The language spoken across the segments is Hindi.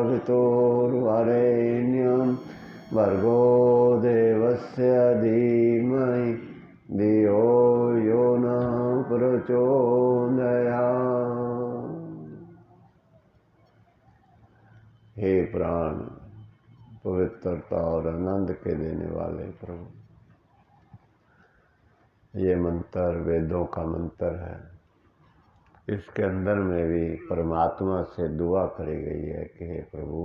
पितुर्वरेण्यं भर्गो देवस्य धीमहि धियो यो न प्रचोदयात्। हे प्राण पवित्रता और आनंद के देने वाले प्रभु, ये मंत्र वेदों का मंत्र है। इसके अंदर में भी परमात्मा से दुआ करी गई है कि हे प्रभु,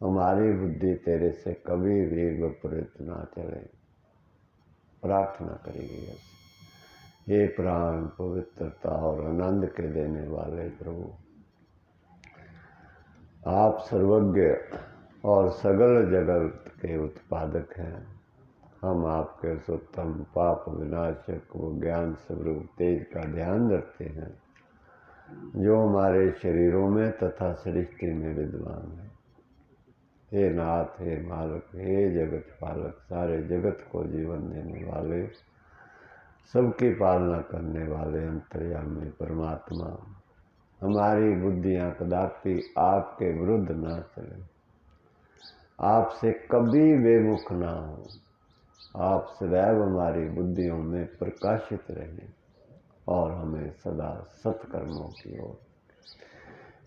हमारी बुद्धि तेरे से कभी भी विपरीत ना चले, प्रार्थना करी गई है। हे प्राण पवित्रता और आनंद के देने वाले प्रभु, आप सर्वज्ञ और सगल जगत के उत्पादक हैं। हम आपके उत्तम पाप विनाशक व ज्ञान स्वरूप तेज का ध्यान रखते हैं, जो हमारे शरीरों में तथा सृष्टि में विद्वान है। हे नाथ, हे मालक, हे जगत पालक, सारे जगत को जीवन देने वाले, सबकी पालना करने वाले अंतर्यामी परमात्मा, हमारी बुद्धियाँ कदापि आपके विरुद्ध ना चले, आपसे कभी बेमुख ना हो। आप सदैव हमारी बुद्धियों में प्रकाशित रहें और हमें सदा सत्कर्मों की ओर,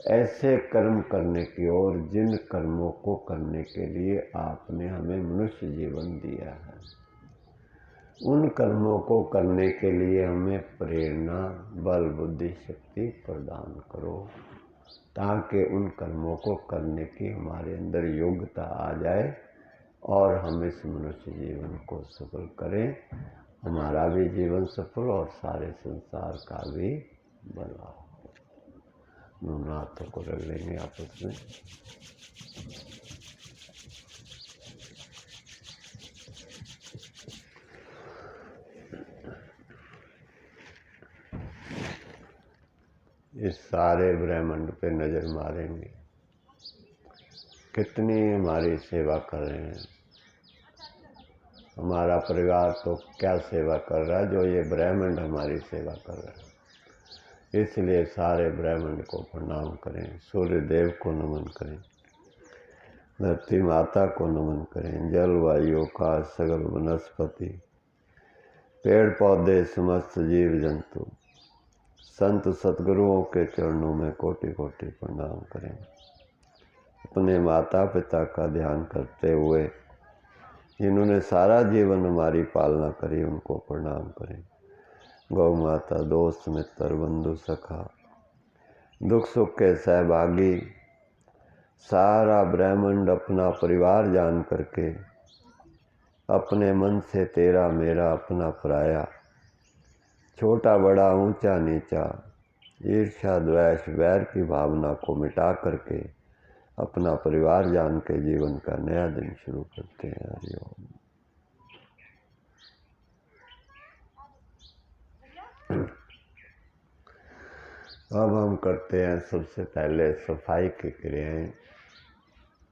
ऐसे कर्म करने की ओर जिन कर्मों को करने के लिए आपने हमें मनुष्य जीवन दिया है, उन कर्मों को करने के लिए हमें प्रेरणा, बल, बुद्धि, शक्ति प्रदान करो, ताकि उन कर्मों को करने की हमारे अंदर योग्यता आ जाए और हम इस मनुष्य जीवन को सफल करें, हमारा भी जीवन सफल और सारे संसार का भी भला हो। दोनों हाथों को रख लेंगे आपस में। इस सारे ब्रह्मांड पे नजर मारेंगे, कितनी हमारी सेवा कर रहे हैं। हमारा परिवार तो क्या सेवा कर रहा है, जो ये ब्रह्मांड हमारी सेवा कर रहा है। इसलिए सारे ब्रह्मांड को प्रणाम करें, सूर्य देव को नमन करें, धरती माता को नमन करें, जल वायु का सगल वनस्पति, पेड़ पौधे, समस्त जीव जंतु, संत सतगुरुओं के चरणों में कोटि कोटि प्रणाम करें। अपने माता पिता का ध्यान करते हुए जिन्होंने सारा जीवन हमारी पालना करी, उनको प्रणाम करें। गौ माता, दोस्त, मित्र, बंधु, सखा, दुख सुख के सहभागी, सारा ब्रह्मांड अपना परिवार जान करके अपने मन से तेरा मेरा अपना पराया, छोटा बड़ा ऊंचा नीचा, ईर्ष्या द्वेष वैर की भावना को मिटा करके अपना परिवार जान के जीवन का नया दिन शुरू करते हैं। हरिओम। अब हम करते हैं सबसे पहले सफाई की क्रियाएं।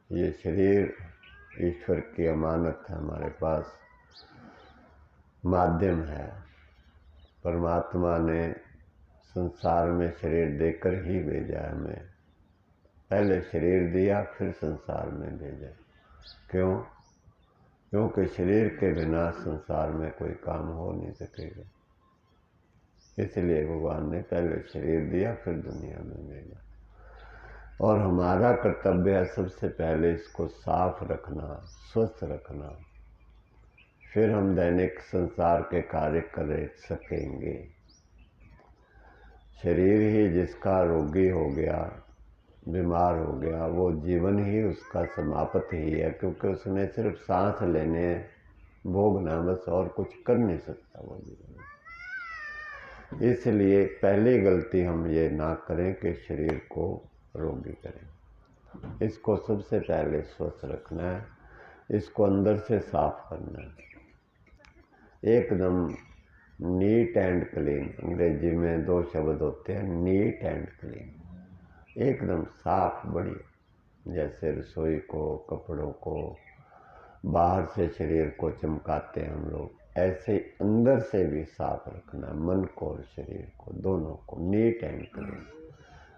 ये शरीर ईश्वर की अमानत है, हमारे पास माध्यम है। परमात्मा ने संसार में शरीर देकर ही भेजा है हमें। पहले शरीर दिया, फिर संसार में भेजा। क्यों? क्योंकि शरीर के बिना संसार में कोई काम हो नहीं सकेगा। इसलिए भगवान ने पहले शरीर दिया, फिर दुनिया में भेजा। और हमारा कर्तव्य है सबसे पहले इसको साफ रखना, स्वस्थ रखना, फिर हम दैनिक संसार के कार्य कर सकेंगे। शरीर ही जिसका रोगी हो गया, बीमार हो गया, वो जीवन ही उसका समाप्त ही है, क्योंकि उसने सिर्फ सांस लेने, भोगना, बस और कुछ कर नहीं सकता वो जीवन। इसलिए पहली गलती हम ये ना करें कि शरीर को रोगी करें। इसको सबसे पहले स्वस्थ रखना है, इसको अंदर से साफ करना है, एकदम नीट एंड क्लीन। अंग्रेजी में 2 शब्द होते हैं, नीट एंड क्लीन, एकदम साफ बढ़िया। जैसे रसोई को, कपड़ों को, बाहर से शरीर को चमकाते हैं हम लोग, ऐसे अंदर से भी साफ रखना, मन को और शरीर को, दोनों को नीट एंड क्लीन।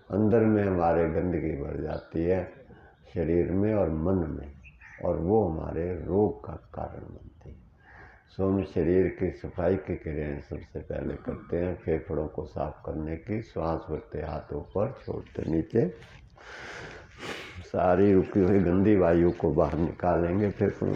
अंदर में हमारे गंदगी बढ़ जाती है शरीर में और मन में, और वो हमारे रोग का कारण बनती है। सो हम शरीर की सफाई की क्रियाएं सबसे पहले करते हैं। फेफड़ों को साफ करने की, श्वास भरते हाथ ऊपर, छोड़ते नीचे, सारी रुकी हुई गंदी वायु को बाहर निकालेंगे फेफड़ों।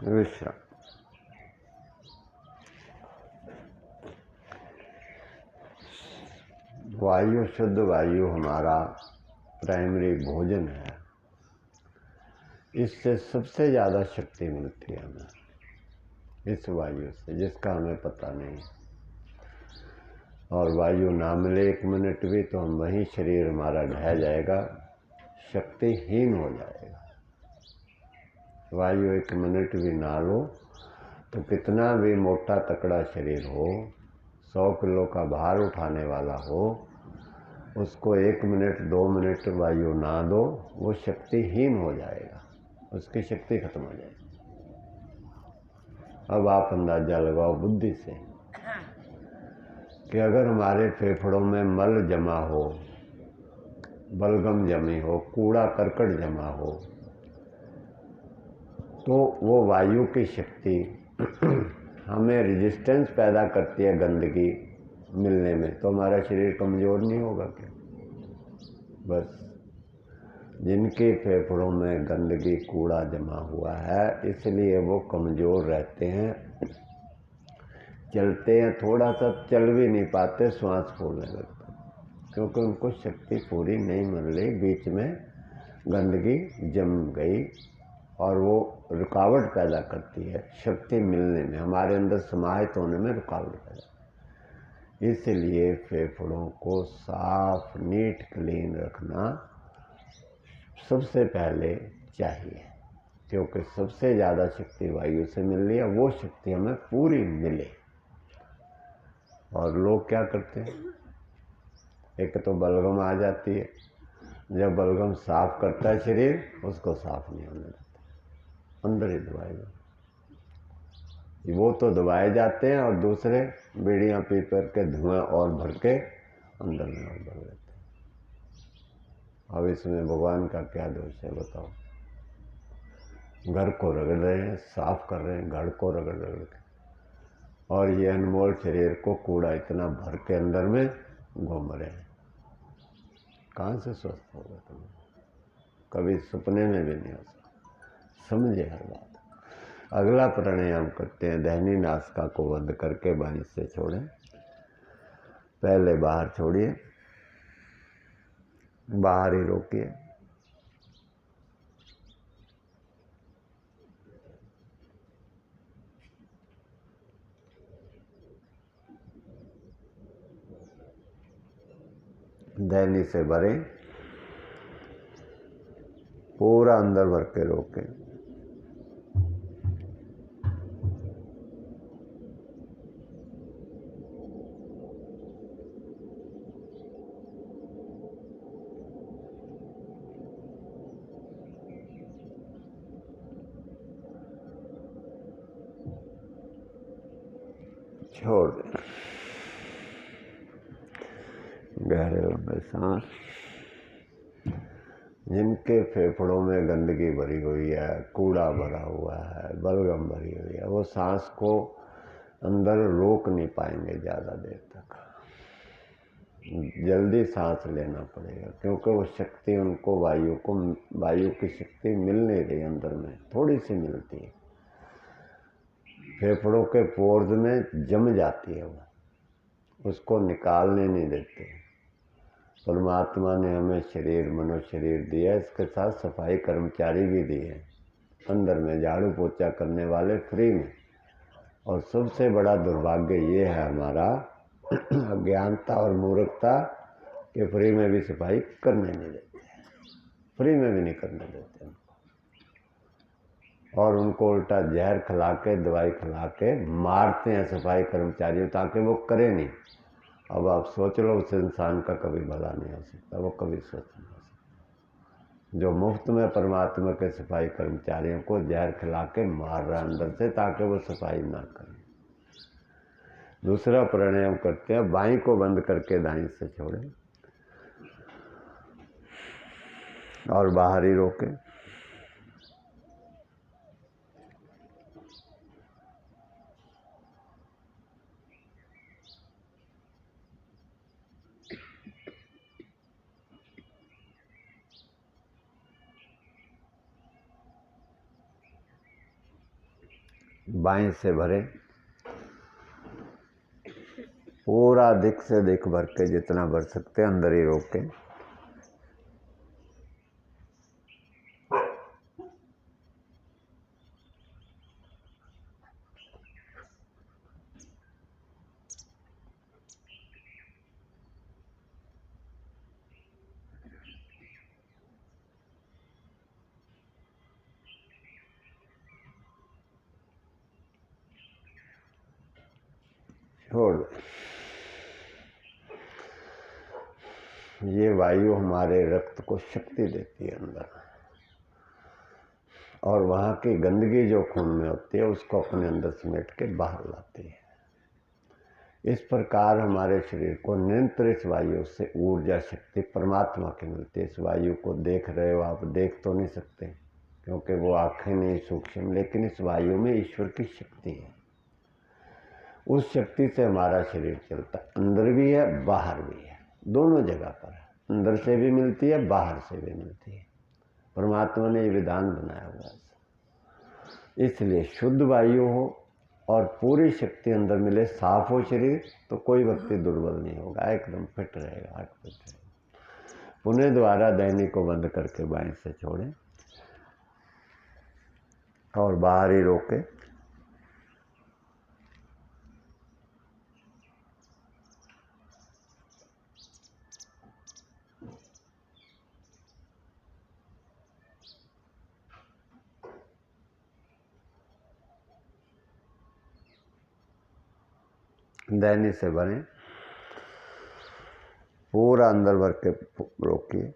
विश्राम। वायु, शुद्ध वायु हमारा प्राइमरी भोजन है। इससे सबसे ज़्यादा शक्ति मिलती है हमें, इस वायु से, जिसका हमें पता नहीं। और वायु ना मिले 1 मिनट भी तो हम वहीं शरीर हमारा ढह जाएगा, शक्तिहीन हो जाएगा। वायु 1 मिनट भी ना लो तो कितना भी मोटा तकड़ा शरीर हो, 100 किलो का भार उठाने वाला हो, उसको 1 मिनट 2 मिनट वायु ना दो, वो शक्तिहीन हो जाएगा, उसकी शक्ति खत्म हो जाएगी। अब आप अंदाजा लगाओ बुद्धि से कि अगर हमारे फेफड़ों में मल जमा हो, बलगम जमी हो, कूड़ा करकट जमा हो, तो वो वायु की शक्ति हमें रेजिस्टेंस पैदा करती है गंदगी मिलने में, तो हमारा शरीर कमज़ोर नहीं होगा क्या? बस जिनके फेफड़ों में गंदगी कूड़ा जमा हुआ है, इसलिए वो कमज़ोर रहते हैं, चलते हैं थोड़ा सा, चल भी नहीं पाते, श्वास फूलने लगता, क्योंकि उनको शक्ति पूरी नहीं मिल रही, बीच में गंदगी जम गई और वो रुकावट पैदा करती है शक्ति मिलने में, हमारे अंदर समाहित होने में रुकावट पैदा। इसलिए फेफड़ों को साफ नीट क्लीन रखना सबसे पहले चाहिए, क्योंकि सबसे ज़्यादा शक्ति वायु से मिल रही है, वो शक्ति हमें पूरी मिले। और लोग क्या करते हैं, एक तो बलगम आ जाती है, जब बलगम साफ करता है शरीर, उसको साफ नहीं होने देता, अंदर ही दबाएगा। वो तो दबाए जाते हैं और दूसरे बीड़ियाँ पी कर के धुआं और भर के अंदर में और भर लेते हैं। अब इसमें भगवान का क्या दोष है बताओ? घर को रगड़ रहे हैं, साफ कर रहे हैं, घर को रगड़ रगड़ के, और ये अनमोल शरीर को कूड़ा इतना भर के अंदर में घूम रहे हैं। कहाँ से स्वस्थ होगा तुम्हें? कभी सपने में भी नहीं हो सकता। समझे हर बात। अगला प्राणायाम करते हैं, दहनी नासिका को बंद करके बाएं से छोड़ें। पहले बाहर छोड़िए, बाहर ही रोकिए, दहनी से भरें, पूरा अंदर भर के रोकें। छोड़ दें। गहरे लंबे सांस। जिनके फेफड़ों में गंदगी भरी हुई है, कूड़ा भरा हुआ है, बलगम भरी हुई है, वो सांस को अंदर रोक नहीं पाएंगे ज़्यादा देर तक। जल्दी सांस लेना पड़ेगा, क्योंकि वो शक्ति उनको वायु की शक्ति मिल नहीं रही, अंदर में थोड़ी सी मिलती है, फेफड़ों के पोर्स में जम जाती है, वो उसको निकालने नहीं देते। परमात्मा ने हमें शरीर मनुष्य शरीर दिया, इसके साथ सफाई कर्मचारी भी दिए अंदर में, झाड़ू पोछा करने वाले फ्री में। और सबसे बड़ा दुर्भाग्य ये है हमारा अज्ञानता और मूर्खता कि फ्री में भी सफाई करने नहीं देते, फ्री में भी नहीं करने देते उनको, और उनको उल्टा जहर खिला के दवाई खिला के मारते हैं सफाई कर्मचारियों, ताकि वो करे नहीं। अब आप सोच लो, उस इंसान का कभी भला नहीं हो सकता, वो कभी सोच नहीं हो सकता जो मुफ्त में परमात्मा के सफाई कर्मचारियों को जहर खिला के मार रहा अंदर से, ताकि वो सफाई ना करें। दूसरा प्राणायाम करते हैं, बाईं को बंद करके दाईं से छोड़ें और बाहर ही रोकें। बाएं से भरें, पूरा दिख से दिख भर के जितना भर सकते हैं, अंदर ही रोकें। छोड़ दें। ये वायु हमारे रक्त को शक्ति देती है अंदर, और वहाँ की गंदगी जो खून में होती है उसको अपने अंदर समेट के बाहर लाती है। इस प्रकार हमारे शरीर को निरंतर इस वायु से ऊर्जा शक्ति परमात्मा की मिलती है। इस वायु को देख रहे हो आप, देख तो नहीं सकते क्योंकि वो आँखें नहीं सूक्ष्म, लेकिन इस वायु में ईश्वर की शक्ति है। उस शक्ति से हमारा शरीर चलता है, अंदर भी है बाहर भी है, दोनों जगह पर है। अंदर से भी मिलती है, बाहर से भी मिलती है। परमात्मा ने ये विधान बनाया हुआ है। इसलिए शुद्ध वायु हो और पूरी शक्ति अंदर मिले, साफ हो शरीर, तो कोई व्यक्ति दुर्बल नहीं होगा, एकदम फिट रहेगा, फिट रहेगा। पुनः द्वारा दैनिक को बंद करके बाएं से छोड़ें और बाहर ही रोके। दैनिक से भरें, पूरा अंदर भर के रोकिए।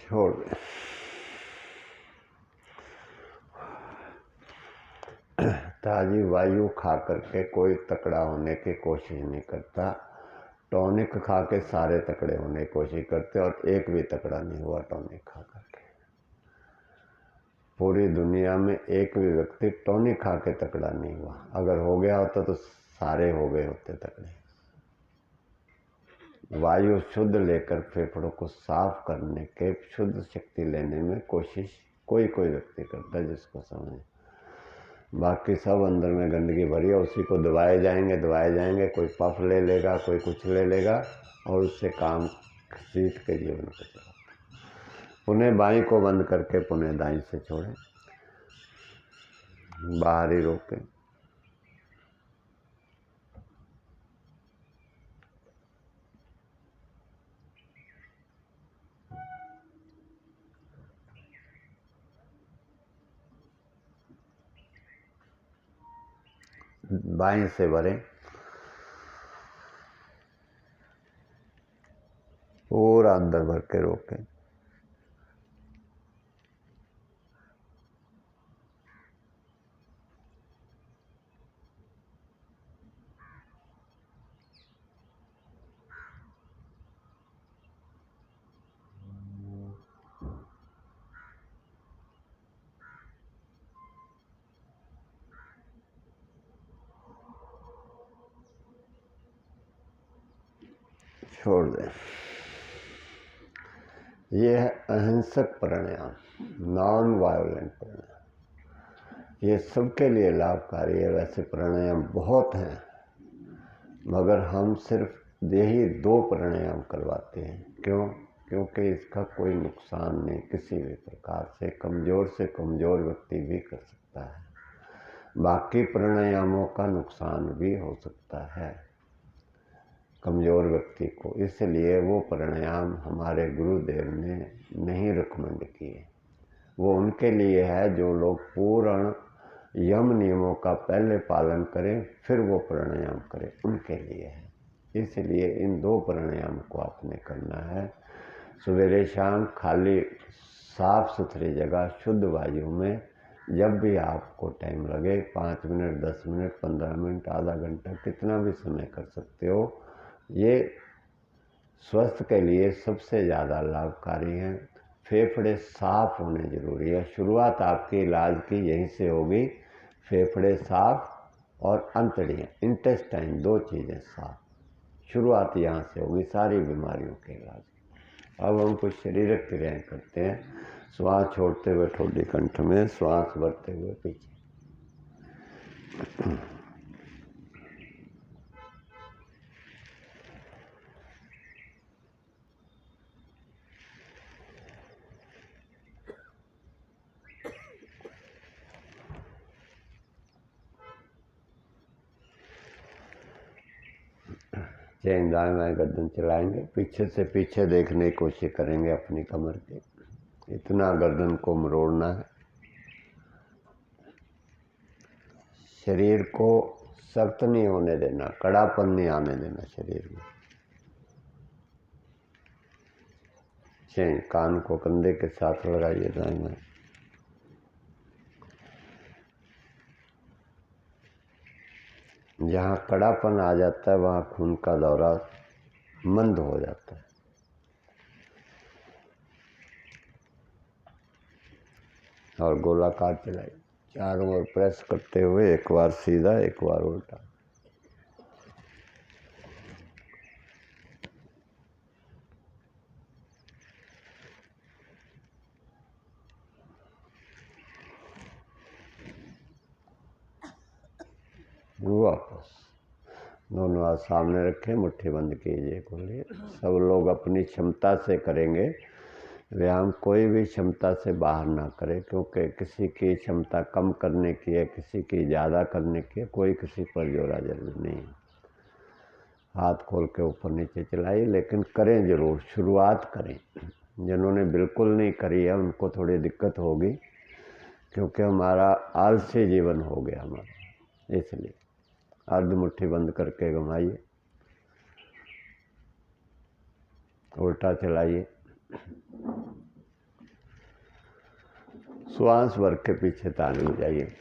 छोड़ दें। ताजी वायु खा करके कोई तकड़ा होने की कोशिश नहीं करता, टॉनिक खा के सारे तकड़े होने की कोशिश करते, और एक भी तकड़ा नहीं हुआ टॉनिक खा करके। पूरी दुनिया में एक भी व्यक्ति टॉनिक खा के तकड़ा नहीं हुआ। अगर हो गया होता तो सारे हो गए होते तकड़े। वायु शुद्ध लेकर फेफड़ों को साफ करने के, शुद्ध शक्ति लेने में कोशिश कोई व्यक्ति करता है जिसको समझ। बाकी सब अंदर में गंदगी भरी है, उसी को दबाए जाएंगे। कोई पफ ले लेगा, कोई कुछ ले लेगा, और उससे काम सीट के जीवन को चला। पुनः बाईं को बंद करके पुनः दाईं से छोड़ें, बाहर ही रोकें। बाएं से भरें, पूरा अंदर भर के रोकें। छोड़ दें। ये है अहिंसक प्राणायाम, नॉन वायोलेंट प्राणायाम। ये सबके लिए लाभकारी है। वैसे प्राणायाम बहुत हैं, मगर हम सिर्फ यही 2 प्राणायाम करवाते हैं। क्यों? क्योंकि इसका कोई नुकसान नहीं किसी भी प्रकार से कमज़ोर व्यक्ति भी कर सकता है। बाकी प्राणायामों का नुकसान भी हो सकता है कमज़ोर व्यक्ति को, इसलिए वो प्राणायाम हमारे गुरुदेव ने नहीं रिकमेंड किए। वो उनके लिए है जो लोग पूर्ण यम नियमों का पहले पालन करें फिर वो प्राणायाम करें, उनके लिए है। इसलिए इन 2 प्राणायाम को आपने करना है। सवेरे शाम खाली साफ सुथरी जगह शुद्ध वायु में, जब भी आपको टाइम लगे, 5 मिनट, 10 मिनट, 15 मिनट, आधा घंटा, कितना भी समय कर सकते हो। ये स्वास्थ्य के लिए सबसे ज़्यादा लाभकारी है। फेफड़े साफ होने जरूरी है। शुरुआत आपके इलाज की यहीं से होगी। फेफड़े साफ और अंतड़ियाँ, इंटेस्टाइन, 2 चीज़ें साफ, शुरुआत यहाँ से होगी सारी बीमारियों के इलाज। अब हम कुछ शारीरिक क्रियाएँ करते हैं। श्वास छोड़ते हुए ठोडी कंठ में, श्वास भरते हुए पीछे। चैन दाएं बाएं गर्दन चलाएंगे, पीछे से पीछे देखने की कोशिश करेंगे अपनी कमर के, इतना गर्दन को मरोड़ना है। शरीर को सख्त नहीं होने देना, कड़ापन नहीं आने देना शरीर में। चैन कान को कंधे के साथ लगाइए दाएं बाएं। जहाँ कड़ापन आ जाता है वहाँ खून का दौरा मंद हो जाता है। और गोलाकार चलाइए, चारों ओर प्रेस करते हुए, एक बार सीधा, एक बार उल्टा। वापस दोनों हाथ सामने रखें, मुट्ठी बंद कीजिए, खोलिए। सब लोग अपनी क्षमता से करेंगे व्यायाम, कोई भी क्षमता से बाहर ना करे, क्योंकि किसी की क्षमता कम करने की है, किसी की ज़्यादा करने की है, कोई किसी पर जोरा जरूर नहीं है। हाथ खोल के ऊपर नीचे चलाइए, लेकिन करें ज़रूर, शुरुआत करें। जिन्होंने बिल्कुल नहीं करी है उनको थोड़ी दिक्कत होगी, क्योंकि हमारा आलसी जीवन हो गया हमारा, इसलिए अर्ध मुट्ठी बंद करके घुमाइए, उल्टा चलाइए, श्वास भर के पीछे तान हो जाइए।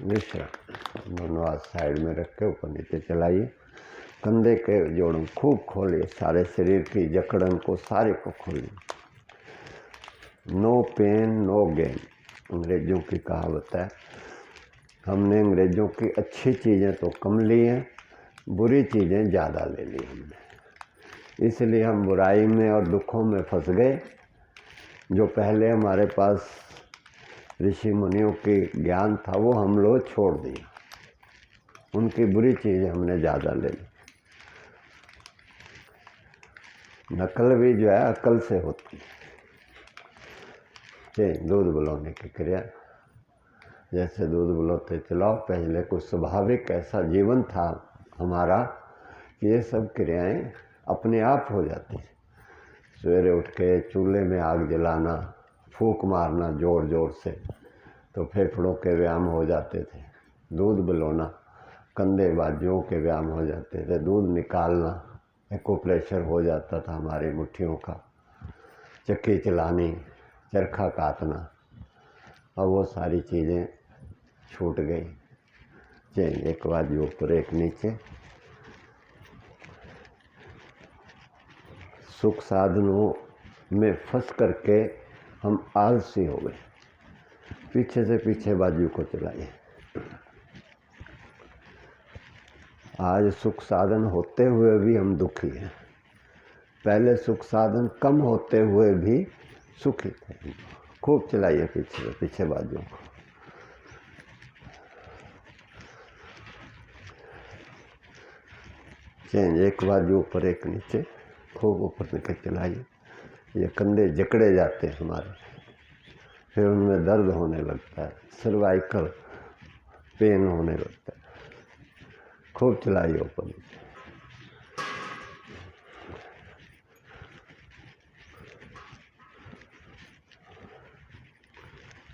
विश्राम, दोनों हाथ साइड में रख के ऊपर नीचे चलाइए। कंधे के जोड़ों खूब खोलिए, सारे शरीर की जकड़न को सारे को खोलिए। नो पेन नो गेन, अंग्रेजों की कहावत है। हमने अंग्रेजों की अच्छी चीज़ें तो कम ली हैं, बुरी चीज़ें ज़्यादा ले ली हमने, इसलिए हम बुराई में और दुखों में फंस गए। जो पहले हमारे पास ऋषि मुनियों के ज्ञान था वो हम लोग छोड़ दिए, उनकी बुरी चीज़ें हमने ज़्यादा ले ली। नकल भी जो है अकल से होती है। दूध बुलाने की क्रिया, जैसे दूध बुलाते चलाओ, पहले कुछ स्वाभाविक ऐसा जीवन था हमारा कि ये सब क्रियाएं अपने आप हो जाती थी। सवेरे उठ के चूल्हे में आग जलाना, फूंक मारना जोर जोर से, तो फेफड़ों के व्यायाम हो जाते थे, दूध बिलोना, कंधे बाजुओं के व्यायाम हो जाते थे, दूध निकालना, एक्यूप्रेशर हो जाता था हमारी मुट्ठियों का, चक्की चलानी, चरखा काटना। अब वो सारी चीज़ें छूट गई। चेंज, एक बाजू ऊपर एक नीचे। सुख साधनों में फंस करके हम आलसी हो गए। पीछे से पीछे बाजू को चलाइए। आज सुख साधन होते हुए भी हम दुखी हैं। पहले सुख साधन कम होते हुए भी सुखी थे। खूब चलाइए पीछे से पीछे बाजू को। चेंज, एक बाजू ऊपर एक नीचे, खूब ऊपर नीचे चलाइए। ये कंधे जकड़े जाते हैं हमारे, फिर उनमें दर्द होने लगता है, सर्वाइकल पेन होने लगता है। खूब चलाइए ऊपर नीचे।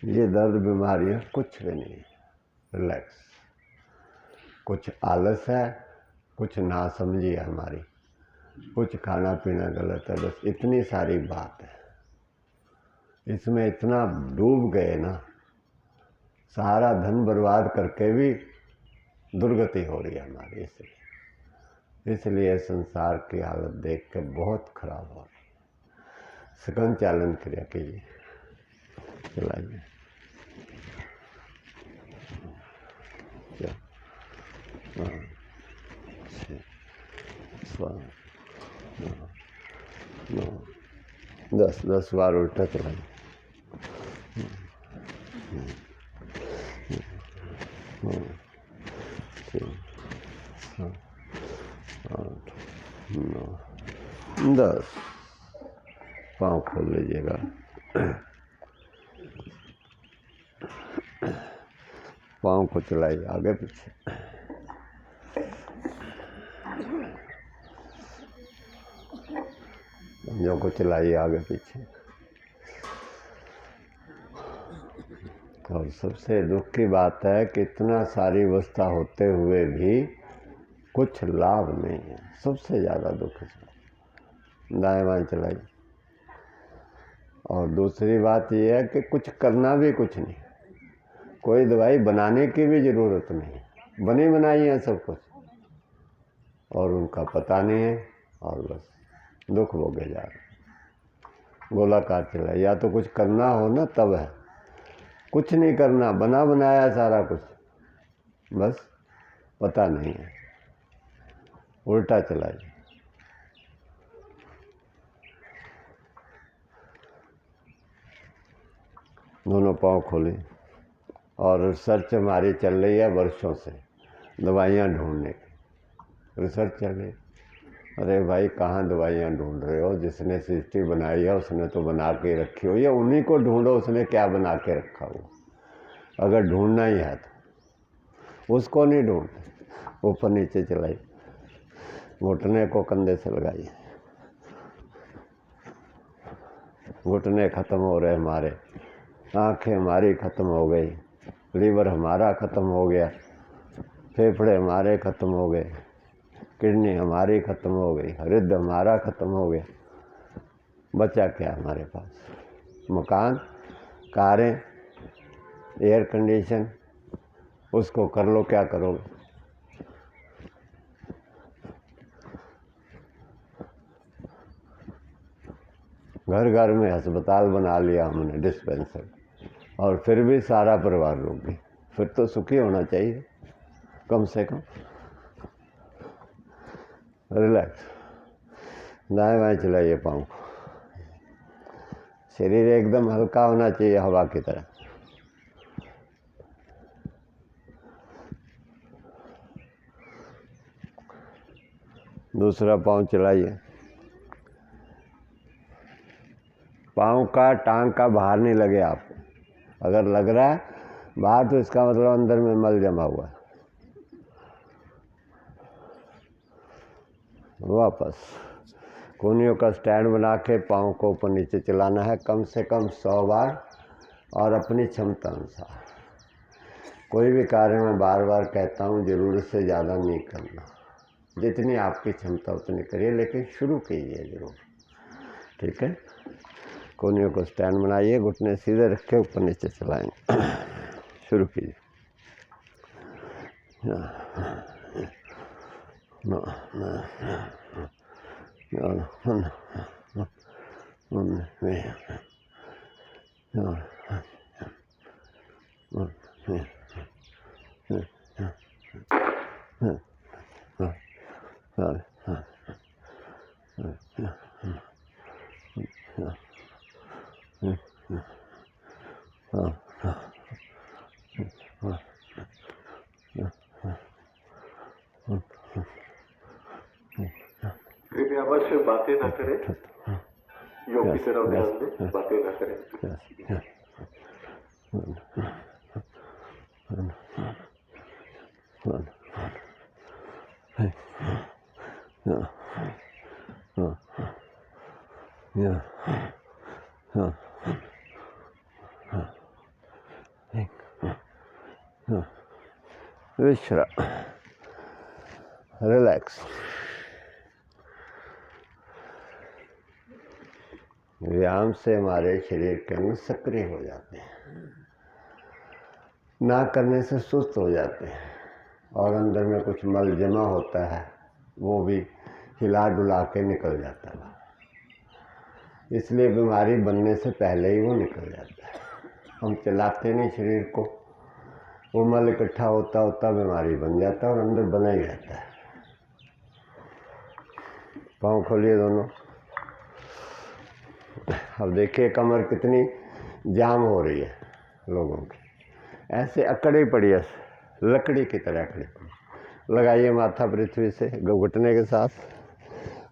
ये दर्द बीमारियां कुछ भी नहीं, रिलैक्स। कुछ आलस है, कुछ नासमझी है हमारी, कुछ खाना पीना गलत है, बस इतनी सारी बात है। इसमें इतना डूब गए ना, सारा धन बर्बाद करके भी दुर्गति हो रही है हमारी। इसलिए संसार की हालत देख के बहुत खराब हो रही है। सकन चालन क्रिया कीजिए, चलाइए। दस बार उल्टा चलाइए। 10 पाँव खोल लीजिएगा। पाँव को चलाइए आगे पीछे। पंजों को चलाइए आगे पीछे। और सबसे दुख की बात है कि इतना सारी अवस्था होते हुए भी कुछ लाभ नहीं है। सबसे ज़्यादा दुख है। दाएं बाएं चलाइए। और दूसरी बात यह है कि कुछ करना भी कुछ नहीं, कोई दवाई बनाने की भी ज़रूरत नहीं, बनी बनाई है सब कुछ, और उनका पता नहीं है, और बस दुख भोगे जा रहे। गोलाकार चलाइए। या तो कुछ करना हो ना तब है, कुछ नहीं करना, बना बनाया सारा कुछ, बस पता नहीं है। उल्टा चलाइए। दोनों पाँव खोले। और रिसर्च हमारी चल रही है वर्षों से, दवाइयाँ ढूंढने की रिसर्च चल रही है। अरे भाई कहाँ दवाइयाँ ढूंढ रहे हो? जिसने सृष्टि बनाई है उसने तो बना के रखी हो, या उन्हीं को ढूंढो उसने क्या बना के रखा हो। अगर ढूंढना ही है तो उसको नहीं ढूंढते। ऊपर नीचे चलाइए। घुटने को कंधे से लगाइए। घुटने खत्म हो रहे हमारे, आँखें हमारी खत्म हो गई, लीवर हमारा खत्म हो गया, फेफड़े हमारे खत्म हो गए, किडनी हमारी खत्म हो गई, हृदय हमारा खत्म हो गया। बचा क्या हमारे पास? मकान, कारें, एयर कंडीशन, उसको कर लो, क्या करोगे? घर घर में अस्पताल बना लिया हमने, डिस्पेंसर, और फिर भी सारा परिवार रोगी। फिर तो सुखी होना चाहिए कम से कम। रिलैक्स। दाएं बाएं चलाइए पाँव को। शरीर एकदम हल्का होना चाहिए, हवा की तरह। दूसरा पाँव चलाइए। पाँव का, टांग का बाहर नहीं लगे आपको। अगर लग रहा है बाहर तो इसका मतलब अंदर में मल जमा हुआ है। वापस कोहनियों का स्टैंड बना के पाँव को ऊपर नीचे चलाना है कम से कम 100 बार, और अपनी क्षमता अनुसार। कोई भी कार्य मैं बार बार कहता हूँ ज़रूरत से ज़्यादा नहीं करना, जितनी आपकी क्षमता उतनी करिए, लेकिन शुरू कीजिए जरूर। ठीक है, कोनियों को स्टैंड बनाइए, घुटने सीधे रखे ऊपर नीचे चलाएंगे। शुरू कीजिए। कृपया बस बातें ना करें, योग की तरफ ध्यान दें, बातें ना करें। विश्राम, रिलैक्स। व्यायाम से हमारे शरीर के अंग सक्रिय हो जाते हैं, ना करने से सुस्त हो जाते हैं, और अंदर में कुछ मल जमा होता है वो भी हिला डुला के निकल जाता है। इसलिए बीमारी बनने से पहले ही वो निकल जाता है। हम चलाते नहीं शरीर को, वो मल इकट्ठा होता होता बीमारी बन जाता है और अंदर बना ही रहता है। पाँव खोलिए दोनों। अब देखिए कमर कितनी जाम हो रही है लोगों की, ऐसे अकड़ी पड़ी है, लकड़ी की तरह अकड़ी पड़ी। लगाइए माथा पृथ्वी से, घुटने के साथ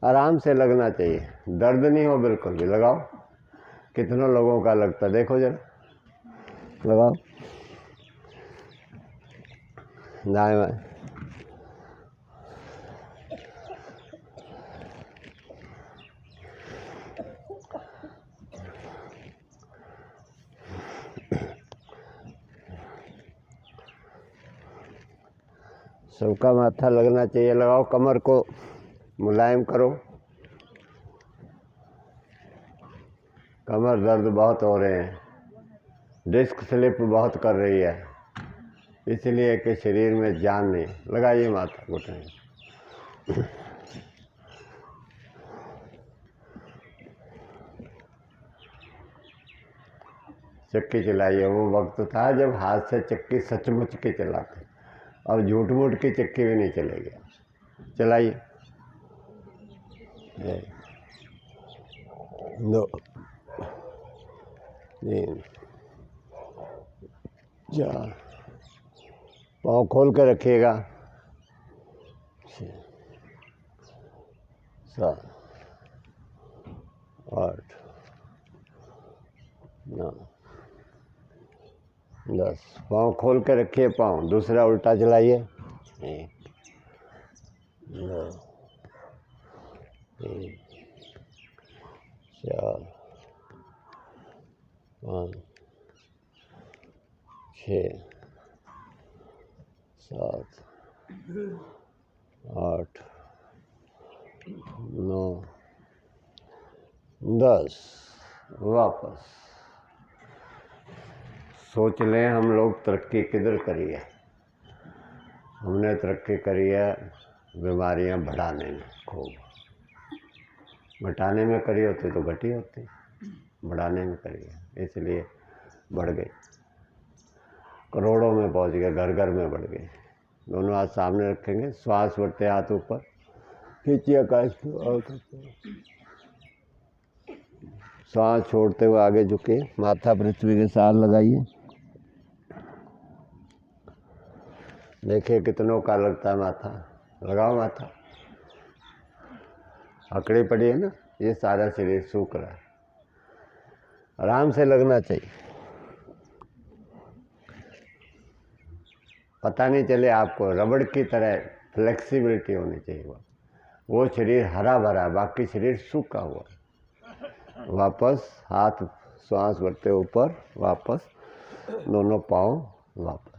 आराम से लगना चाहिए, दर्द नहीं हो बिल्कुल भी। लगाओ, कितनों लोगों का लगता, देखो जरा, लगाओ दाएं बाएं। सबका माथा लगना चाहिए, लगाओ, कमर को मुलायम करो। कमर दर्द बहुत हो रहे हैं, डिस्क स्लिप बहुत कर रही है, इसलिए कि शरीर में जान नहीं। लगाइए माथा घुटने। चक्की चलाइए। वो वक्त था जब हाथ से चक्की सचमुच की चलाते, अब झूठ मूठ की चक्की भी नहीं चलेगी। चलाइए, 2 3 4, पाँव खोल कर रखिएगा, 6 7 8 9 10। पाँव खोल कर रखिए, पाँव दूसरा उल्टा चलाइए। 1 2 3 4 5 6 7 8 9 10। वापस सोच लें हम लोग तरक्की किधर करी है। हमने तरक्की करी है बीमारियां बढ़ाने में, खूब। घटाने में करी होती तो घटी होती, बढ़ाने में करी है, इसलिए बढ़ गई। करोड़ों में पहुंच गए, घर घर में बढ़ गई। दोनों हाथ सामने रखेंगे, श्वास बढ़ते हाथ ऊपर खींचिए, आकाश को, सांस छोड़ते हुए आगे झुके, माथा पृथ्वी के साथ लगाइए। देखिए कितनों का लगता है माथा, लगाओ माथा। अकड़ी पड़ी है ना, ये सारा शरीर सूख रहा है, आराम से लगना चाहिए, पता नहीं चले आपको। रबड़ की तरह फ्लेक्सिबिलिटी होनी चाहिए। वो शरीर हरा भरा, बाकी शरीर सूखा हुआ। वापस हाथ, श्वास बढ़ते ऊपर, वापस दोनों पाँव वापस।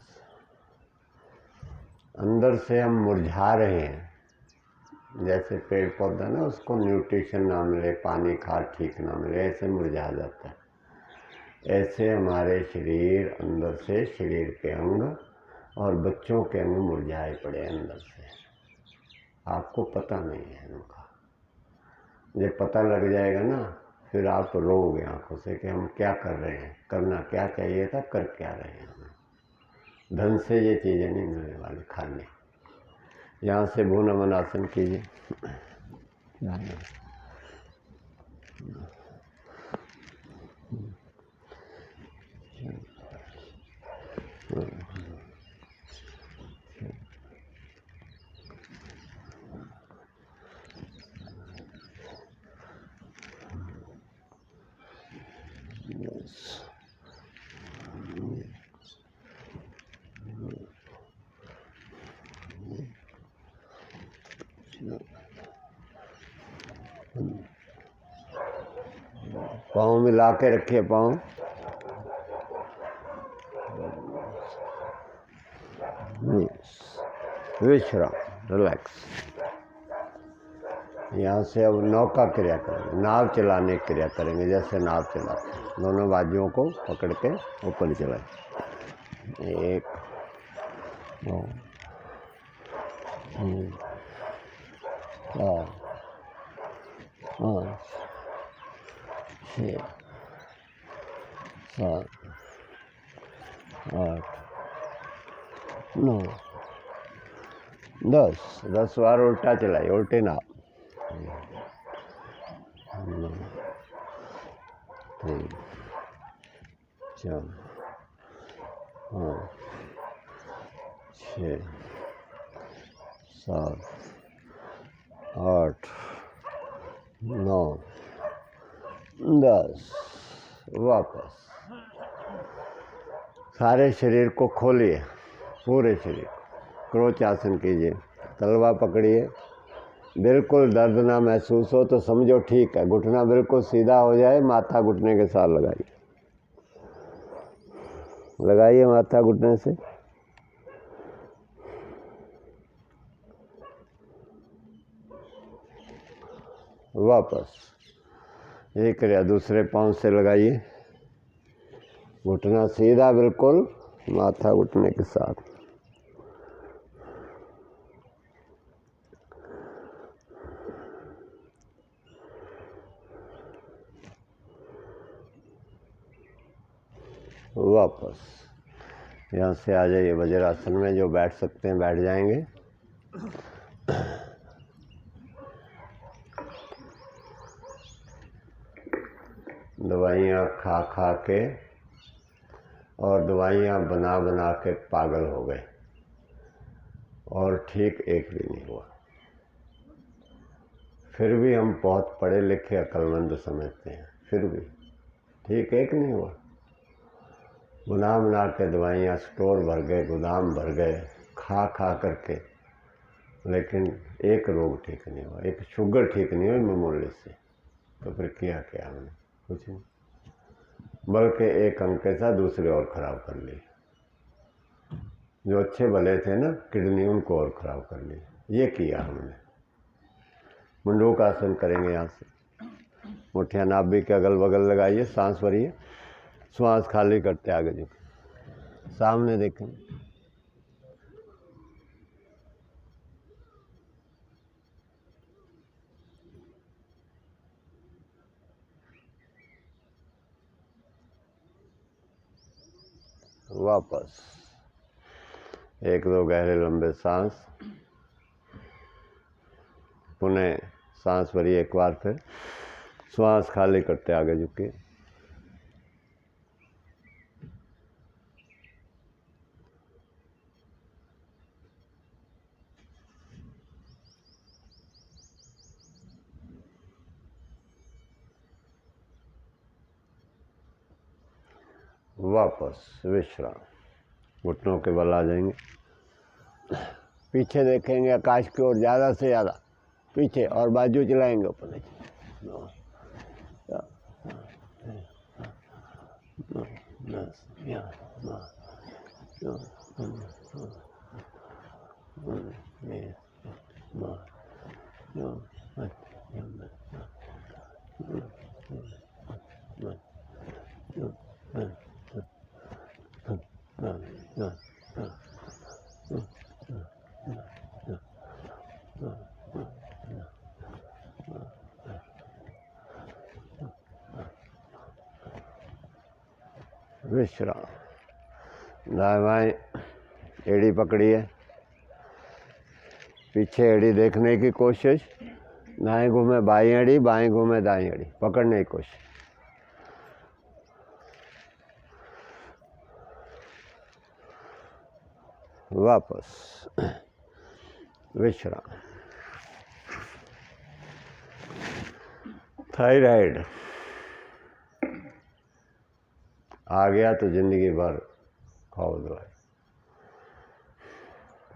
अंदर से हम मुरझा रहे हैं। जैसे पेड़ पौधा ना, उसको न्यूट्रिशन ना मिले, पानी खाद ठीक ना मिले, ऐसे मुरझा जाता है। ऐसे हमारे शरीर, अंदर से शरीर के अंग और बच्चों के अंग मुरझाए पड़े अंदर से। आपको पता नहीं है उनका। जब पता लग जाएगा ना, फिर आप रोओगे आंखों से कि हम क्या कर रहे हैं, करना क्या चाहिए था, कर क्या रहे हैं। धन से ये चीज़ें नहीं मिलने वाली खाने। यहाँ से भू नमन आसन कीजिए। पाँव मिला के रखिए, पाँव विश्राम, रिलैक्स। यहाँ से अब नौका क्रिया करेंगे, नाव चलाने की क्रिया करेंगे। जैसे नाव चलाते हैं, दोनों बाजुओं को पकड़ के ऊपर चलाएं। 1 2 3 4 5 6 7 8 9 10 बार उल्टा चलाइए, उल्टे नाव। 3 4 5 6 7 8 9 10। वापस सारे शरीर को खोलिए, पूरे शरीर को। क्रोच आसन कीजिए, तलवा पकड़िए। बिल्कुल दर्द ना महसूस हो तो समझो ठीक है। घुटना बिल्कुल सीधा हो जाए, माथा घुटने के साथ लगाइए, लगाइए माथा घुटने से। वापस ये क्रिया दूसरे पाँव से लगाइए, घुटना सीधा बिल्कुल, माथा घुटने के साथ। वापस यहाँ से आ जाइए वज्रासन में। जो बैठ सकते हैं बैठ जाएंगे। दवाइयाँ खा खा के और दवाइयाँ बना बना के पागल हो गए और ठीक एक भी नहीं हुआ। फिर भी हम बहुत पढ़े लिखे अक्लमंद समझते हैं, फिर भी ठीक एक नहीं हुआ। बना बना के दवाइयाँ स्टोर भर गए, गोदाम भर गए, खा खा करके, लेकिन एक रोग ठीक नहीं हुआ, एक शुगर ठीक नहीं हुई मामूली से। तो फिर किया क्या हमने? कुछ नहीं, बल्कि एक अंग के साथ दूसरे और ख़राब कर लिए। जो अच्छे भले थे ना, किडनी, उनको और ख़राब कर लिए। ये किया हमने। मुंडूक आसन करेंगे। यहाँ से मुठियाँ नाभि के अगल बगल लगाइए, सांस भरिए, श्वास खाली करते आगे झुके, सामने देखें। वापस 1-2 गहरे लंबे सांस। पुनः सांस भरिए एक बार, फिर श्वास खाली करते आगे झुके। वापस विश्राम। घुटनों के बल आ जाएंगे, पीछे देखेंगे आकाश की ओर, ज़्यादा से ज़्यादा पीछे, और बाजू चलाएंगे ऊपर नीचे। विश्राम। दाएं बाएं एड़ी पकड़िए, पीछे एड़ी देखने की कोशिश, दाएं घूमे बाएं एड़ी, बाएं घूमे दाएं एड़ी, पकड़ने की कोशिश। वापस विश्राम। थायराइड आ गया तो जिंदगी भर खाओ दवाई।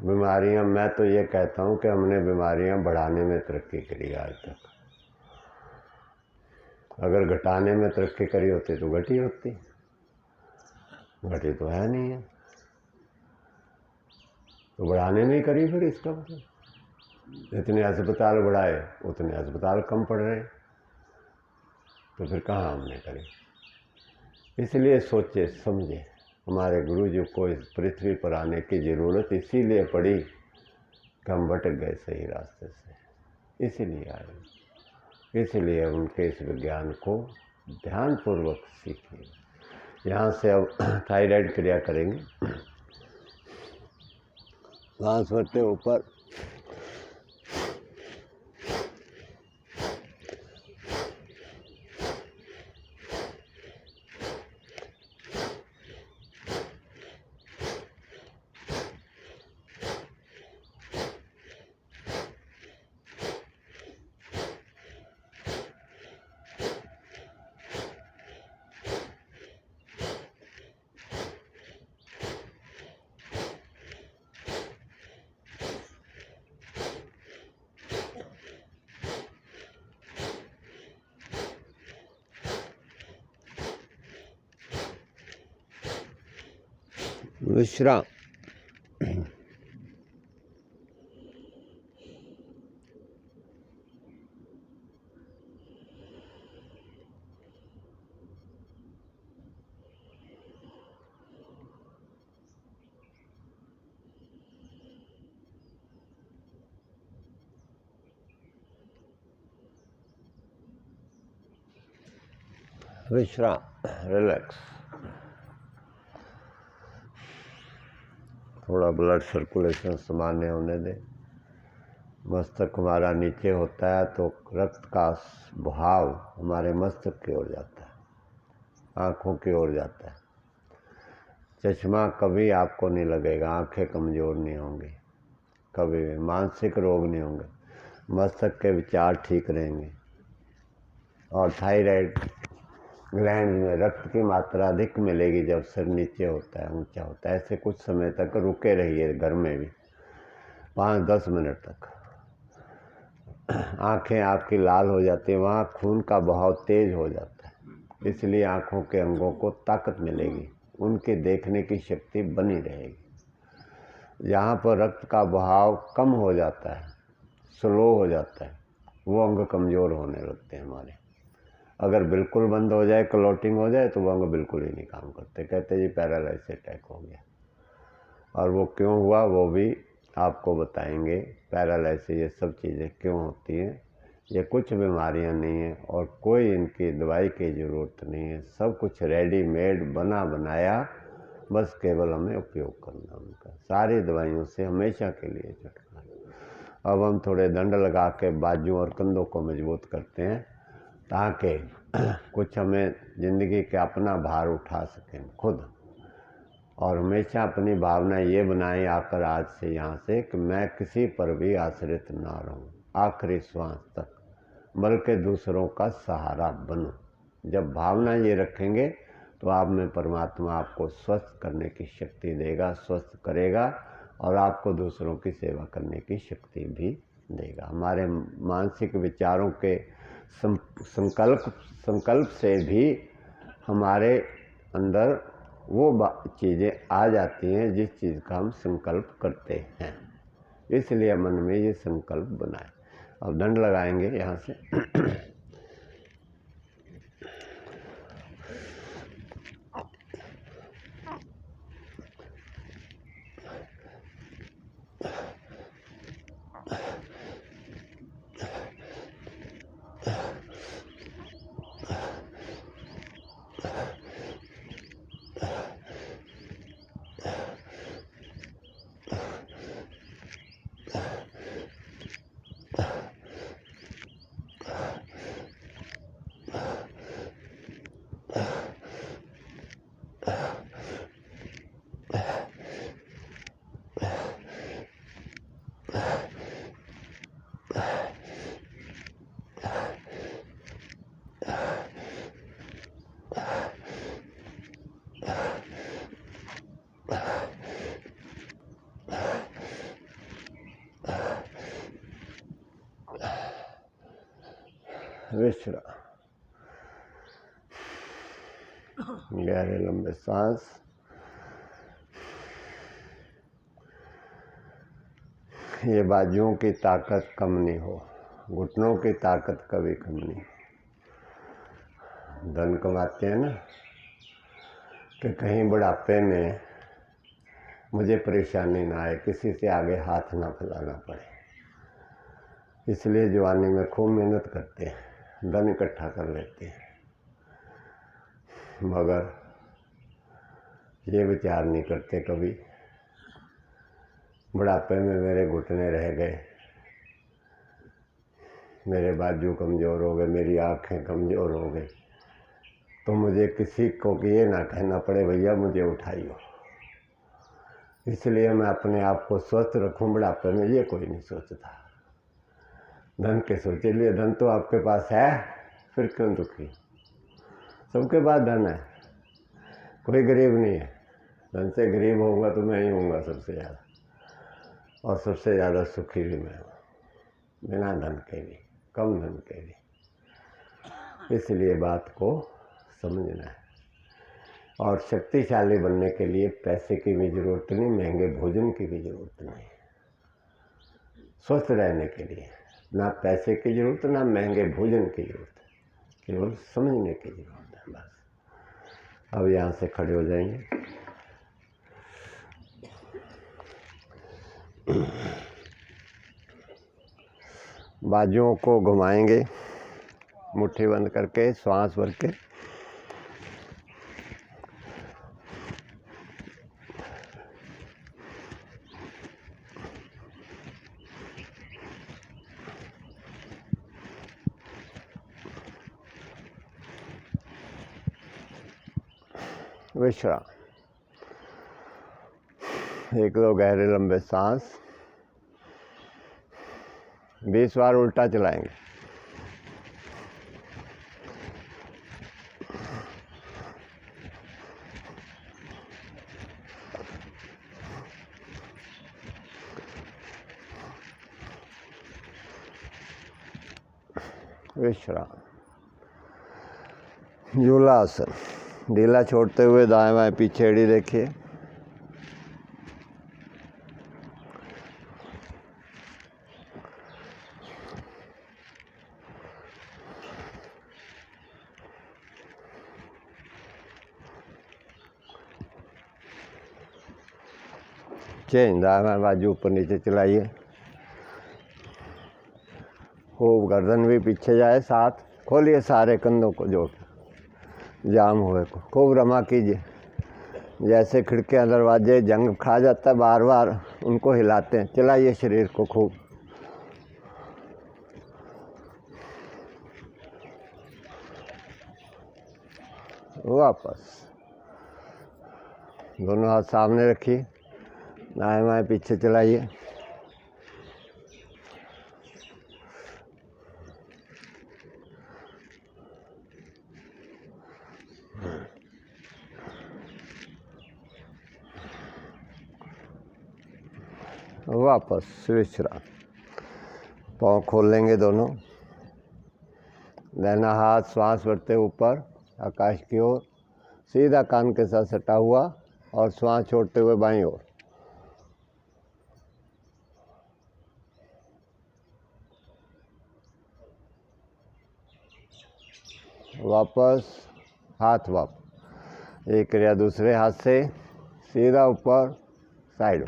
बीमारियां, मैं तो ये कहता हूं कि हमने बीमारियां बढ़ाने में तरक्की करी आज तक। अगर घटाने में तरक्की करी होती तो घटी होती, घटी तो है नहीं है, तो बढ़ाने में ही करी फिर इसका मतलब। जितने अस्पताल बढ़ाए उतने अस्पताल कम पड़ रहे, तो फिर कहाँ हमने करी। इसलिए सोचे समझे, हमारे गुरुजी को इस पृथ्वी पर आने की ज़रूरत इसीलिए पड़ी कि हम भटक गए सही रास्ते से, इसीलिए आए। इसलिए उनके इस विज्ञान को ध्यानपूर्वक सीखिए। यहाँ से अब थायराइड क्रिया करेंगे। सांस भरते ऊपर, विश्राम। विश्राम, रिलैक्स। थोड़ा ब्लड सर्कुलेशन सामान्य होने दें। मस्तक हमारा नीचे होता है तो रक्त का बहाव हमारे मस्तक की ओर जाता है, आँखों की ओर जाता है। चश्मा कभी आपको नहीं लगेगा, आँखें कमज़ोर नहीं होंगी, कभी भी मानसिक रोग नहीं होंगे, मस्तक के विचार ठीक रहेंगे। और थायराइड ग्लैंड में रक्त की मात्रा अधिक मिलेगी जब सिर नीचे होता है, ऊंचा होता है। ऐसे कुछ समय तक रुके रहिए घर में भी, 5-10 मिनट तक। आंखें आपकी लाल हो जाती हैं, वहाँ खून का बहाव तेज हो जाता है, इसलिए आँखों के अंगों को ताकत मिलेगी, उनके देखने की शक्ति बनी रहेगी। जहाँ पर रक्त का बहाव कम हो जाता है, स्लो हो जाता है, वो अंग कमज़ोर होने लगते हैं हमारे। अगर बिल्कुल बंद हो जाए, क्लॉटिंग हो जाए, तो वो अंग बिल्कुल ही नहीं काम करते, कहते जी पैरालाइसिस अटैक हो गया। और वो क्यों हुआ वो भी आपको बताएंगे। पैरालाइसिस ये सब चीज़ें क्यों होती हैं, ये कुछ बीमारियां नहीं हैं और कोई इनकी दवाई की ज़रूरत नहीं है, सब कुछ रेडीमेड बना बनाया, बस केवल हमें उपयोग करना उनका। सारी दवाइयों से हमेशा के लिए छुटकारा। अब हम थोड़े दंड लगा के बाजू और कंधों को मजबूत करते हैं ताकि कुछ हमें ज़िंदगी के अपना भार उठा सकें खुद। और हमेशा अपनी भावना ये बनाएं आकर आज से यहाँ से कि मैं किसी पर भी आश्रित ना रहूं आखिरी श्वास तक, बल्कि दूसरों का सहारा बनूं। जब भावना ये रखेंगे तो आप में परमात्मा आपको स्वस्थ करने की शक्ति देगा, स्वस्थ करेगा और आपको दूसरों की सेवा करने की शक्ति भी देगा। हमारे मानसिक विचारों के संकल्प से भी हमारे अंदर वो चीज़ें आ जाती हैं जिस चीज़ का हम संकल्प करते हैं। इसलिए मन में ये संकल्प बनाए। अब दंड लगाएंगे यहाँ से। विश्राम। गहरे लंबे सांस। ये बाजुओं की ताकत कम नहीं हो, घुटनों की ताकत कभी कम नहीं। धन कमाते हैं ना कि कहीं बुढ़ापे में मुझे परेशानी ना आए, किसी से आगे हाथ ना फैलाना पड़े, इसलिए जवानी में खूब मेहनत करते हैं, धन इकट्ठा कर लेते हैं, मगर ये विचार नहीं करते कभी बुढ़ापे में मेरे घुटने रह गए, मेरे बाजू कमज़ोर हो गए, मेरी आँखें कमज़ोर हो गई, तो मुझे किसी को ये ना कहना पड़े भैया मुझे उठाइयो। इसलिए मैं अपने आप को स्वस्थ रखूं बुढ़ापे में, ये कोई नहीं सोचता। धन के सोचे लिए, धन तो आपके पास है, फिर क्यों दुखी? सबके पास धन है, कोई गरीब नहीं है। धन से गरीब होगा तो मैं ही हूँगा सबसे ज़्यादा, और सबसे ज़्यादा सुखी भी मैं हूँ, बिना धन के भी, कम धन के भी। इसलिए बात को समझना है। और शक्तिशाली बनने के लिए पैसे की भी ज़रूरत नहीं, महंगे भोजन की भी ज़रूरत नहीं। स्वस्थ रहने के लिए ना पैसे की ज़रूरत, ना महंगे भोजन की ज़रूरत, केवल समझने की ज़रूरत है बस। अब यहाँ से खड़े हो जाएंगे। बाजुओं को घुमाएंगे, मुट्ठी बंद करके, श्वास भर के। विश्राम। एक दो गहरे लंबे सांस। 20 बार उल्टा चलाएंगे। विश्राम। झूलासन। ढीला छोड़ते हुए दाएं बाएं पीछे एड़ी देखिए। चेंज। दाएं बाएं बाजू ऊपर नीचे चलाइए। खूब गर्दन भी पीछे जाए, साथ खोलिए सारे कंधों को, जो जाम हुए को खूब रमा कीजिए। जैसे खिड़कियाँ दरवाजे जंग खा जाता है, बार बार उनको हिलाते हैं। चलाइए शरीर को खूब। वापस दोनों हाथ सामने रखिए, दाएं बाएं पीछे चलाइए। वापस विश्राम। पाँव खोल लेंगे दोनों। दाहिना हाथ श्वास भरते ऊपर आकाश की ओर, सीधा कान के साथ सटा हुआ, और श्वास छोड़ते हुए बाईं ओर। वापस हाथ वापस, एक क्रिया दूसरे हाथ से सीधा ऊपर साइड,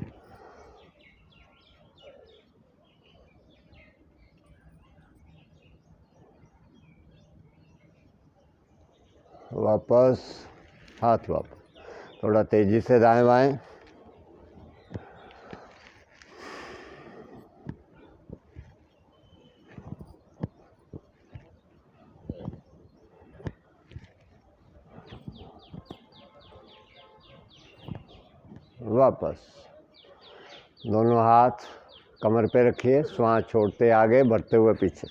वापस हाथ वापस, थोड़ा तेजी से दाएं बाएं, वापस। दोनों हाथ कमर पे रखिए, श्वास छोड़ते आगे बढ़ते हुए पीछे,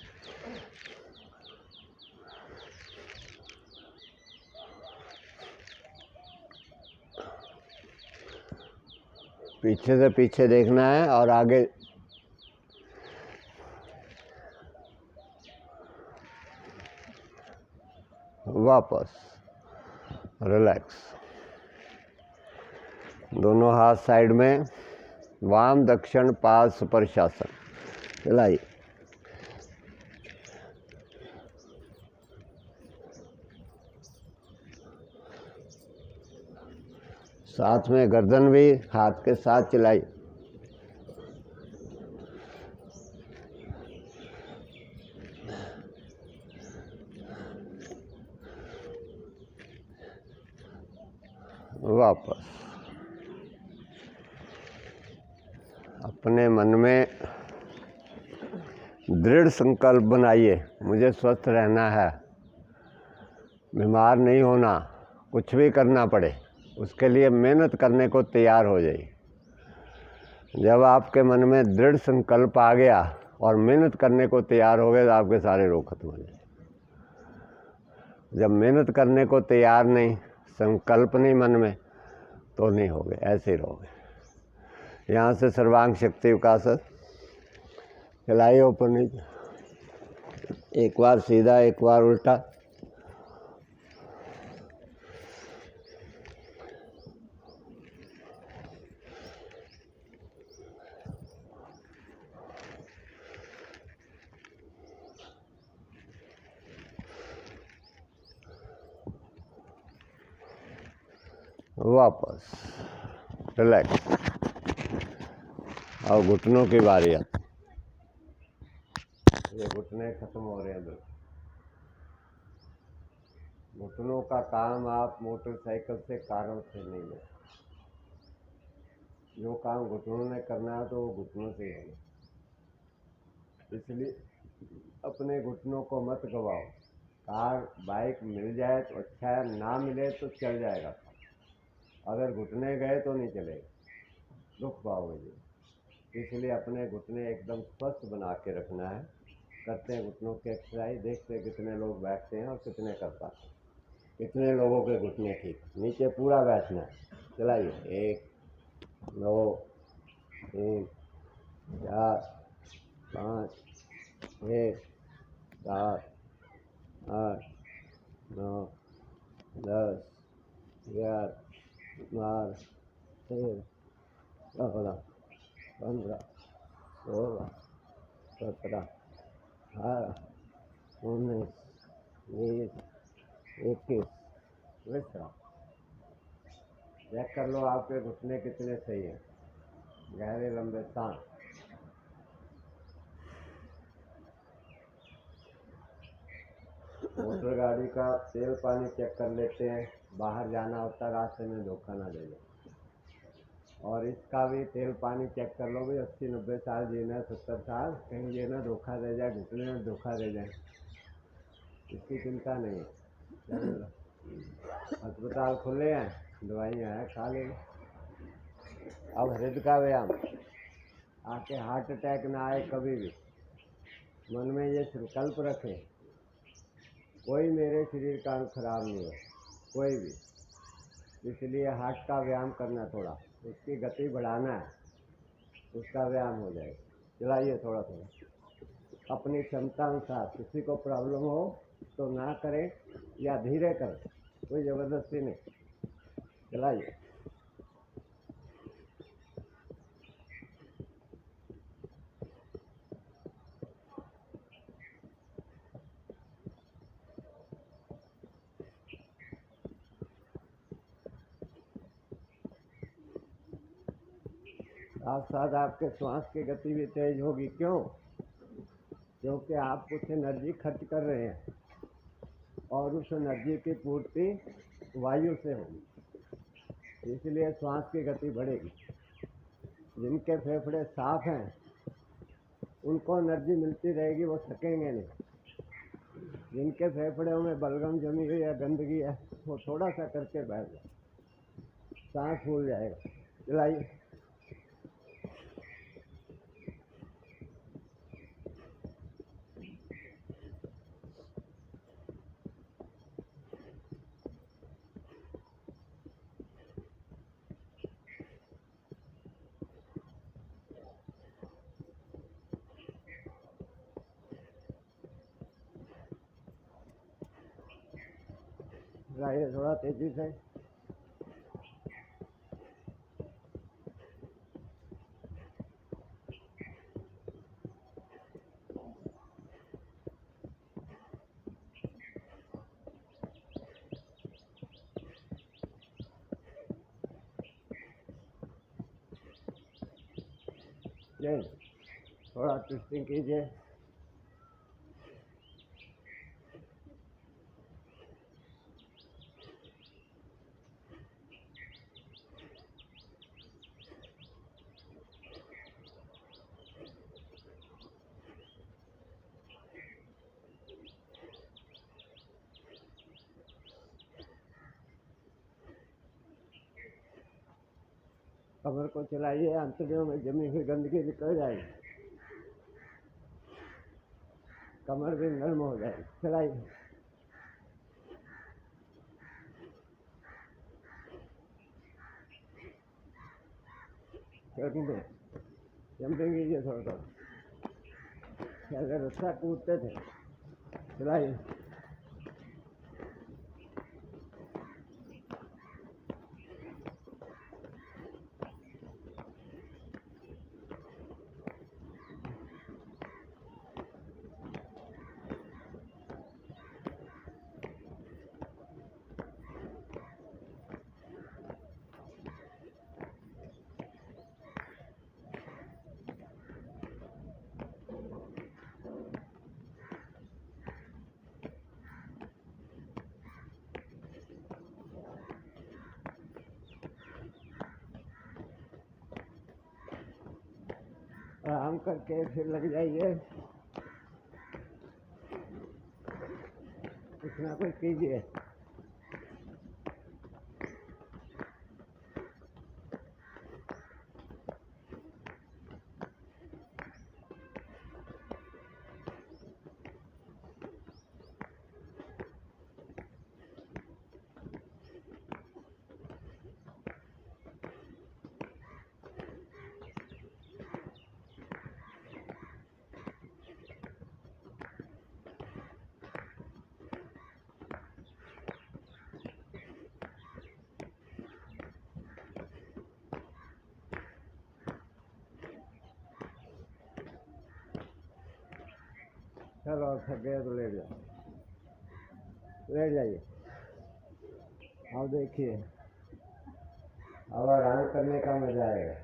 पीछे से पीछे देखना है और आगे वापस। रिलैक्स। दोनों हाथ साइड में, वाम दक्षिण पाद स्पर्शासन। चलाइए। साथ में गर्दन भी हाथ के साथ चलाइए। वापस। अपने मन में दृढ़ संकल्प बनाइए, मुझे स्वस्थ रहना है, बीमार नहीं होना, कुछ भी करना पड़े उसके लिए मेहनत करने को तैयार हो जाइए। जब आपके मन में दृढ़ संकल्प आ गया और मेहनत करने को तैयार हो गए तो आपके सारे रोग खत्म हो जाए। जब मेहनत करने को तैयार नहीं, संकल्प नहीं मन में, तो नहीं हो गए, ऐसे ही रहोगे। यहाँ से सर्वांग शक्ति विकास चलाइए, ऊपर नीचे, एक बार सीधा एक बार उल्टा। वापस। रिलैक्स। और घुटनों की बारी है। ये घुटने खत्म हो रहे हैं। घुटनों का काम आप मोटरसाइकिल से, कारों से नहीं ले। जो काम घुटनों ने करना है तो वो घुटनों से ही होगा। इसलिए अपने घुटनों को मत गवाओ। कार बाइक मिल जाए तो अच्छा है, ना मिले तो चल जाएगा। अगर घुटने गए तो नहीं चलेगा, दुख पाओगे जी। इसलिए अपने घुटने एकदम स्वस्थ बना के रखना है। करते हैं घुटनों की एक्सरसाइज, देखते हैं कितने लोग बैठते हैं और कितने कर पाते हैं, कितने लोगों के घुटने ठीक। नीचे पूरा बैठना है। चलाइए। 1 2 3 4 5 6 7 8 9 10 11 12 13 14 15 16 17 18 19 20 21। विश्राम। चेक कर लो आपके घुटने कितने सही हैं। गहरे लंबे सांस। मोटर गाड़ी का तेल पानी चेक कर लेते हैं, बाहर जाना होता है रास्ते में धोखा ना दे जाए। और इसका भी तेल पानी चेक कर लो भाई, 80-90 साल जीना, 70 साल, कहीं ये ना धोखा दे जाए, घुटने में धोखा दे जाए, इसकी चिंता नहीं है। अस्पताल खुले हैं, दवाइयाँ हैं, खा लेंगे। अब हृदय का व्यायाम। आके हार्ट अटैक ना आए कभी भी। मन में ये संकल्प रखें, कोई मेरे शरीर का अंग खराब नहीं हो, कोई भी। इसलिए हार्ट का व्यायाम करना, थोड़ा उसकी गति बढ़ाना है, उसका व्यायाम हो जाएगा। चलाइए थोड़ा थोड़ा अपनी क्षमता अनुसार। किसी को प्रॉब्लम हो तो ना करें या धीरे करें, कोई ज़बरदस्ती नहीं। चलाइए। साथ साथ आपके श्वास की गति भी तेज होगी। क्यों? क्योंकि आप कुछ एनर्जी खर्च कर रहे हैं और उस एनर्जी की पूर्ति वायु से होगी, इसलिए श्वास की गति बढ़ेगी। जिनके फेफड़े साफ हैं उनको एनर्जी मिलती रहेगी, वो थकेंगे नहीं। जिनके फेफड़ों में बलगम जमी हुई है, गंदगी है, वो थोड़ा सा करके बैठ जाए, सांस फूल जाएगा। चलाइए। चलाइए थोड़ा तेजी से। थोड़ा ट्विस्टिंग कीजिए। कमर को चलाइए, आंतड़ियों में जमी हुई गंदगी निकल जाएगी, कमर भी नरम हो जाएगी। चलाइए। जंपिंग कीजिए थोड़ा थोड़ा, पहले रस्सा कूदते थे। चलाइए। आराम करके फिर लग जाइए, कुछ ना कुछ कीजिए। चलो थक गए तो लेट जाओ, लेट जाइए। अब देखिए, अब आराम करने का मजा आएगा।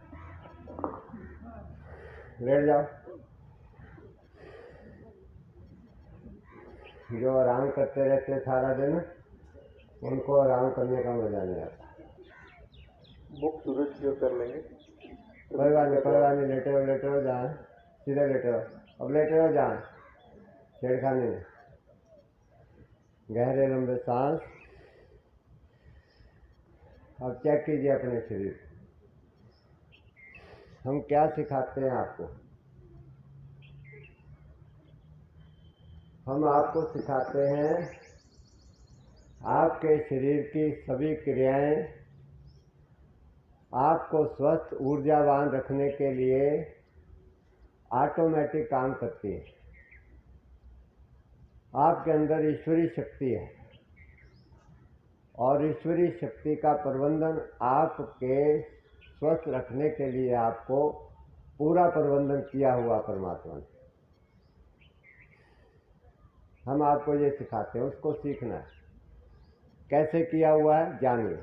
लेट जाओ। जो आराम करते रहते सारा दिन, उनको आराम करने का मजा नहीं आता। मुख सूरज की ओर कर लेंगे। कोई बात नहीं, लेटे हो जाए, सीधे लेटे हो। अब लेटे हो जाए, छेड़खानी में। गहरे लंबे सांस। अब चेक कीजिए अपने शरीर। हम क्या सिखाते हैं आपको? हम आपको सिखाते हैं आपके शरीर की सभी क्रियाएं आपको स्वस्थ ऊर्जावान रखने के लिए ऑटोमेटिक काम करती है। आपके अंदर ईश्वरीय शक्ति है और ईश्वरीय शक्ति का प्रबंधन आपके स्वस्थ रखने के लिए आपको पूरा प्रबंधन किया हुआ परमात्मा ने। हम आपको ये सिखाते हैं, उसको सीखना है। कैसे किया हुआ है जानिए।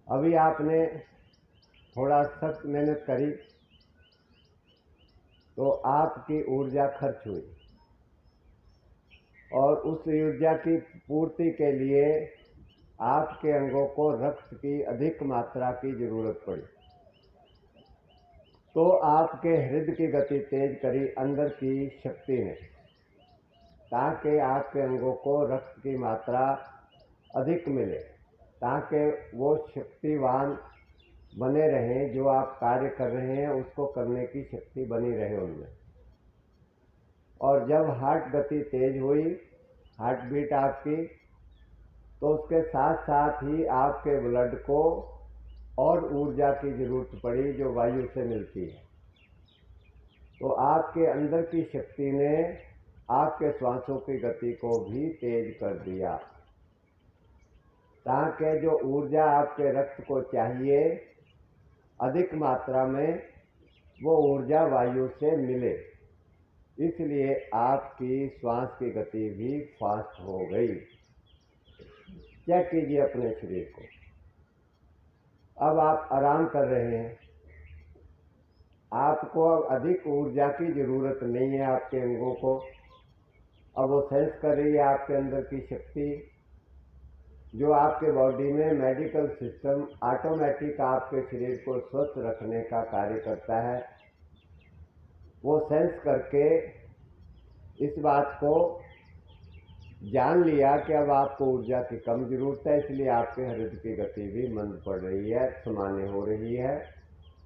अभी आपने थोड़ा सख्त मेहनत करी तो आपकी ऊर्जा खर्च हुई और उस ऊर्जा की पूर्ति के लिए आपके अंगों को रक्त की अधिक मात्रा की जरूरत पड़ी, तो आपके हृदय की गति तेज करी अंदर की शक्ति ने, ताकि आपके अंगों को रक्त की मात्रा अधिक मिले, ताकि वो शक्तिवान बने रहें। जो आप कार्य कर रहे हैं उसको करने की शक्ति बनी रहे उनमें। और जब हार्ट गति तेज हुई, हार्ट बीट आपकी, तो उसके साथ साथ ही आपके ब्लड को और ऊर्जा की जरूरत पड़ी जो वायु से मिलती है। तो आपके अंदर की शक्ति ने आपके श्वासों की गति को भी तेज कर दिया, ताकि जो ऊर्जा आपके रक्त को चाहिए अधिक मात्रा में, वो ऊर्जा वायु से मिले। इसलिए आपकी श्वास की गति भी फास्ट हो गई। चेक कीजिए अपने शरीर को। अब आप आराम कर रहे हैं, आपको अब अधिक ऊर्जा की जरूरत नहीं है आपके अंगों को। अब वो सेंस कर रही है आपके अंदर की शक्ति, जो आपके बॉडी में मेडिकल सिस्टम ऑटोमेटिक आपके शरीर को स्वस्थ रखने का कार्य करता है। वो सेंस करके इस बात को जान लिया कि अब आपको ऊर्जा की कम जरूरत है, इसलिए आपके हृदय की गति भी मंद पड़ रही है, सामान्य हो रही है,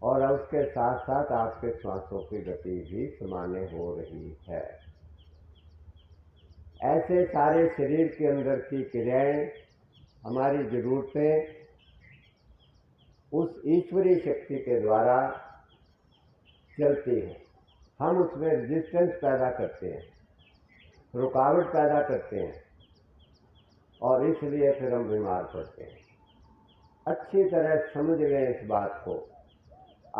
और उसके साथ साथ आपके श्वासों की गति भी सामान्य हो रही है। ऐसे सारे शरीर के अंदर की क्रियाएं, हमारी जरूरतें उस ईश्वरीय शक्ति के द्वारा चलती हैं। हम उसमें रेजिस्टेंस पैदा करते हैं, रुकावट पैदा करते हैं, और इसलिए फिर हम बीमार पड़ते हैं। अच्छी तरह समझ लें इस बात को।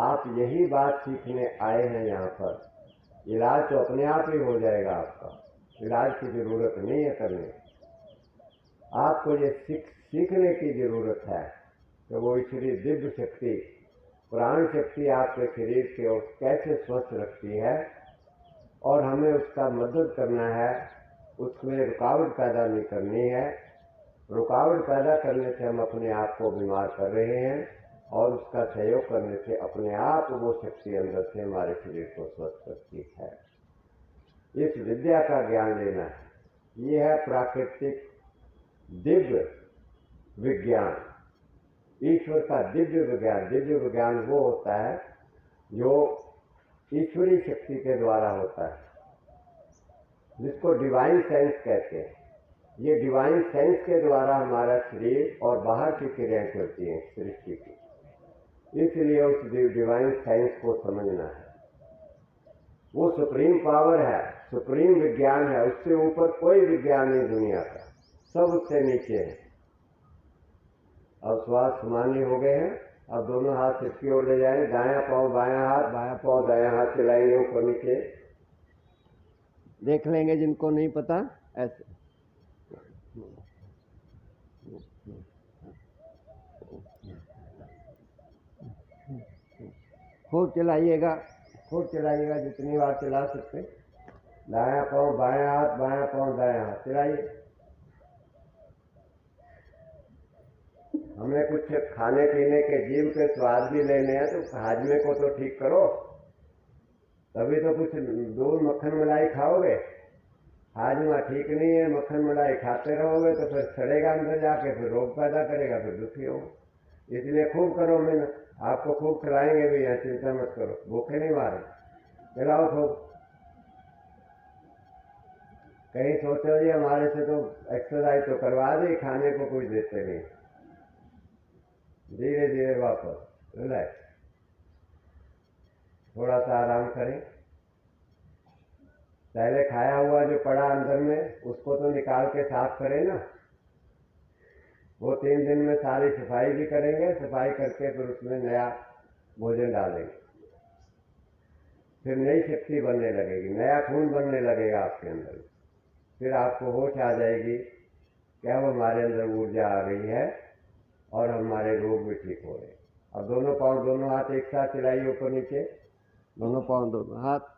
आप यही बात सीखने आए हैं यहाँ पर। इलाज तो अपने आप ही हो जाएगा आपका, इलाज की जरूरत नहीं है करने। आपको ये सीखने की जरूरत है कि वो ईश्वरीय दिव्य शक्ति, प्राण शक्ति आपके शरीर के कैसे स्वस्थ रखती है, और हमें उसका मदद करना है, उसमें रुकावट पैदा नहीं करनी है। रुकावट पैदा करने से हम अपने आप को बीमार कर रहे हैं, और उसका सहयोग करने से अपने आप वो शक्ति अंदर से हमारे शरीर को स्वस्थ करती है। इस विद्या का ज्ञान लेना है। ये है प्राकृतिक दिव्य विज्ञान, ईश्वर का दिव्य विज्ञान। दिव्य विज्ञान वो होता है जो ईश्वरीय शक्ति के द्वारा होता है, जिसको डिवाइन सेंस कहते हैं। ये डिवाइन सेंस के द्वारा हमारा शरीर और बाहर की क्रियाएं चलती हैं सृष्टि की। इसलिए उस डिवाइन साइंस को समझना है। वो सुप्रीम पावर है, सुप्रीम विज्ञान है, उससे ऊपर कोई विज्ञान नहीं दुनिया का, सब उससे नीचे है। अब श्वास सामान्य हो गए हैं। अब दोनों हाथ सिर की ओर ले जाएं, दायां पांव बायां हाथ, बायां पांव दायां हाथ चलाएंगे ऊपर नीचे। देख लेंगे जिनको नहीं पता ऐसे। खूब चलाइएगा, खूब चलाइएगा, जितनी बार चला सकते। दायां पांव बायां हाथ, बायां पांव दायां हाथ चलाइए। हमें कुछ खाने पीने के जीव के स्वाद भी लेने हैं, तो हाजमे को तो ठीक करो, तभी तो कुछ दूध मक्खन मलाई खाओगे। हाजमा ठीक नहीं है, मक्खन मलाई खाते रहोगे तो फिर सड़ेगा अंदर जाके, फिर रोग पैदा करेगा, फिर दुखी हो। इसलिए खूब करो मेहनत, आपको खूब खिलाएंगे भी, यहाँ चिंता मत करो, भूखे नहीं मारे, खिलाओ खूब। कहीं सोचो जी हमारे से तो एक्सरसाइज तो करवा दी, खाने को कुछ देते नहीं। धीरे धीरे वापस रिलैक्स, थोड़ा सा आराम करें। पहले खाया हुआ जो पड़ा अंदर में, उसको तो निकाल के साफ करें ना। वो 3 दिन में सारी सफाई भी करेंगे, सफाई करके फिर उसमें नया भोजन डालेंगे, फिर नई शक्ति बनने लगेगी, नया खून बनने लगेगा आपके अंदर। फिर आपको होश आ जाएगी कि अब हमारे अंदर ऊर्जा आ गई है और हमारे रोग भी ठीक हो रहे हैं। अब दोनों पाँव दोनों हाथ एक साथ चलाइए ऊपर नीचे, दोनों पाँव दोनों हाथ।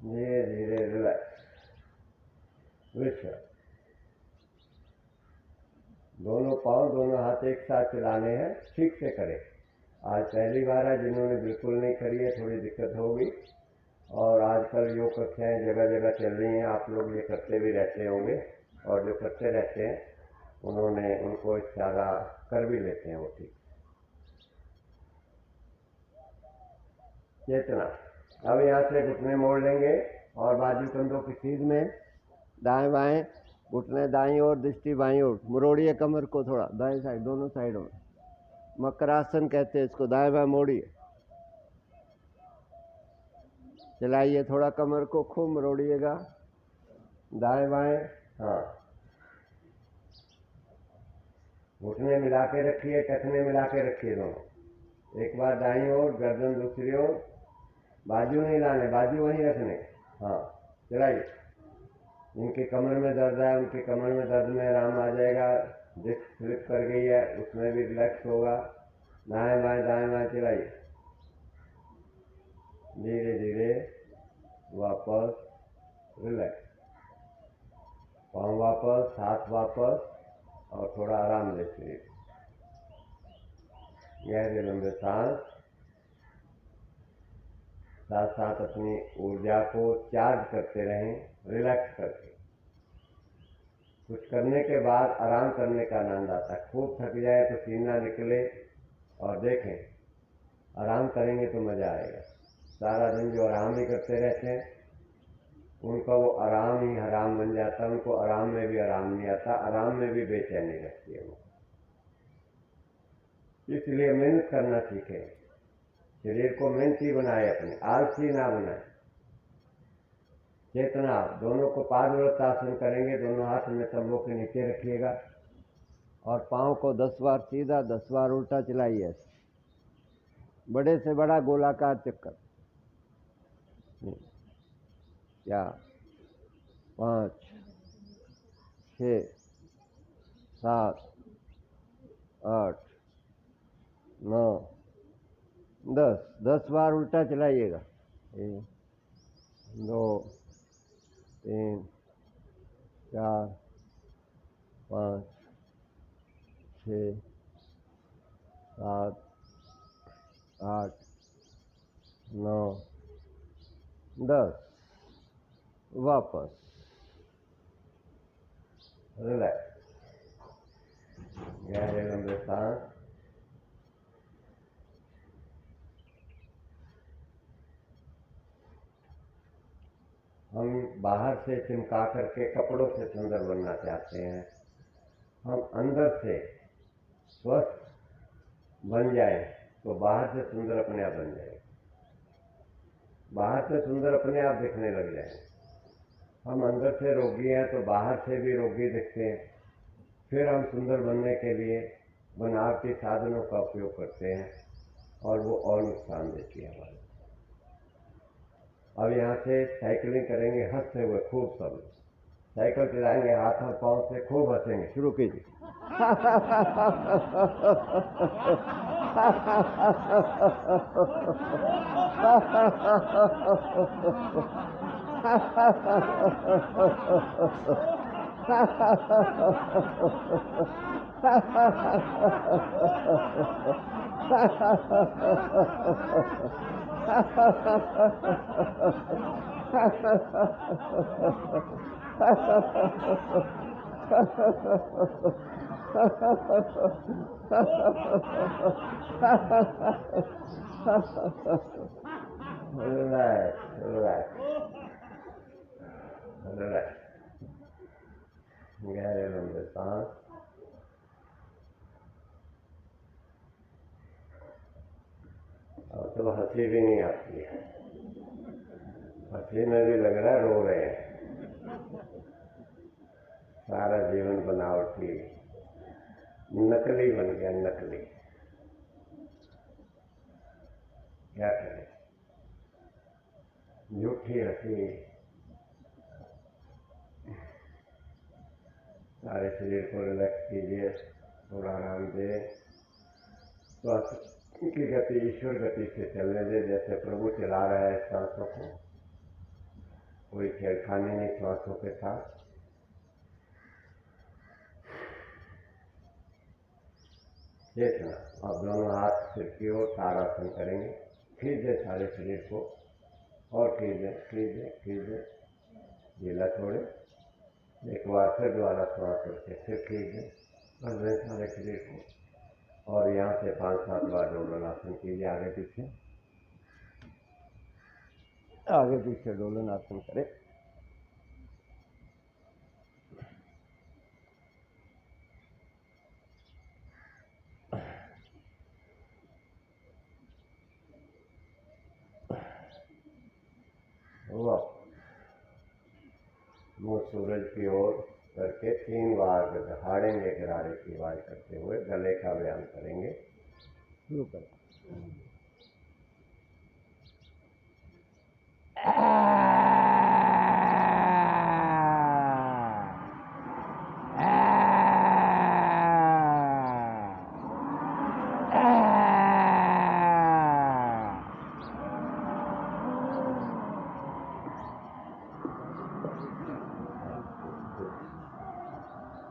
धीरे धीरे रिलैक्स। विश्व दोनों पाँव दोनों हाथ एक साथ चलाने हैं, ठीक से करें। आज पहली बार है, जिन्होंने बिल्कुल नहीं करी है थोड़ी दिक्कत होगी। और आजकल योग कक्षाएँ जगह जगह चल रही हैं, आप लोग ये करते भी रहते होंगे, और जो करते रहते हैं उनको इशारा कर भी लेते हैं वो ठीक। चेतना। अब यहाँ से घुटने मोड़ लेंगे और बाजू कंधों की सीध में, दाएं बाएं घुटने दाईं ओर, दृष्टि बाईं ओर। मुड़ोड़िए कमर को थोड़ा दाएं साइड, दोनों साइडों में। मकरासन कहते हैं इसको। दाएं बाएं मोड़िए, चलाइए थोड़ा कमर को, खूब मरोड़िएगा दाएं बाएं। हाँ, घुटने मिला के रखिए, टखने मिला के रखिए दोनों। एक बार दाईं ओर, गर्दन दूसरी ओर, बाजू नहीं लाने, बाजू वहीं रखने। हाँ, चलाइए। जिनके कमर में दर्द है उनके कमर में दर्द में आराम आ जाएगा। डिस्क स्लिप कर गई है उसमें भी रिलैक्स होगा। दाएं बाएं चलाइए। धीरे धीरे वापस रिलैक्स, पाँव वापस, हाथ वापस, और थोड़ा आराम दे शरीर। गहरे लंबे सांस, साथ साथ अपनी ऊर्जा को चार्ज करते रहें, रिलैक्स करके। कुछ करने के बाद आराम करने का आनंद आता है। खूब थक जाए तो पसीना निकले, और देखें आराम करेंगे तो मज़ा आएगा। सारा दिन जो आराम ही करते रहते हैं उनका वो आराम ही हराम बन जाता है। उनको आराम में भी आराम नहीं आता, आराम में भी बेचैनी रहती है वो। इसलिए मेहनत करना सीखें, शरीर को मेहनती बनाए, अपने आलसी ना बनाए। चेतना। दोनों को पादवृत्तासन करेंगे, दोनों हाथ में तंबों के नीचे रखिएगा, और पाँव को 10 बार सीधा 10 बार उल्टा चलाइए। बड़े से बड़ा गोलाकार चक्कर। 4 5 6 7 8 9 10 10 बार उल्टा चलाइएगा। 1 2 3 4 5 6 7 8 9 10। वापस रिलैक्स। गहरे लंबे सांस। हम बाहर से चिमका करके कपड़ों से सुंदर बनना चाहते हैं, हम अंदर से स्वस्थ बन जाए तो बाहर से सुंदर अपने आप बन जाए। बाहर से सुंदर अपने आप दिखने लग जाए। हम अंदर से रोगी हैं तो बाहर से भी रोगी दिखते हैं। फिर हम सुंदर बनने के लिए बनावटी साधनों का उपयोग करते हैं, और वो और नुकसान देती है हमारे। अब यहाँ से साइकिलिंग करेंगे हंसते हुए, खूब सब साइकिल चलाएंगे, हाथ और पाँव से खूब हंसेंगे। शुरू कीजिए। Relax, relax, relax. गहरे लंबे सांस। तो हंसी भी नहीं आती है, हंसी में भी लग रहा है रो रहे हैं। सारा जीवन बनावटी नकली बन गया, नकली। क्या करें, झूठी हंसी। सारे शरीर को रिलैक्स कीजिए, थोड़ा आराम दे, श्वास की गति ईश्वर गति से चलने दे, जैसे प्रभु चला रहा है श्वासों को। कोई छेड़खानी नहीं श्वासों के साथ। चेतना। अब दोनों हाथ सिर की ओर ताड़ासन करेंगे, खींच दे सारे शरीर को, और खींच दे, खींच दे, खींच दे, ढीला छोड़े। एक बार फिर दोबारा श्वास करके फिर खींच दे, कर दें सारे शरीर को। और यहाँ से 5-7 बार डोलनासन कीजिए, आगे पीछे, आगे पीछे डोलनासन करें। मुंह सूरज की ओर करके 3 बार दहाड़ेंगे, गरारे की आवाज करते हुए गले का व्यायाम करेंगे। शुरू करें।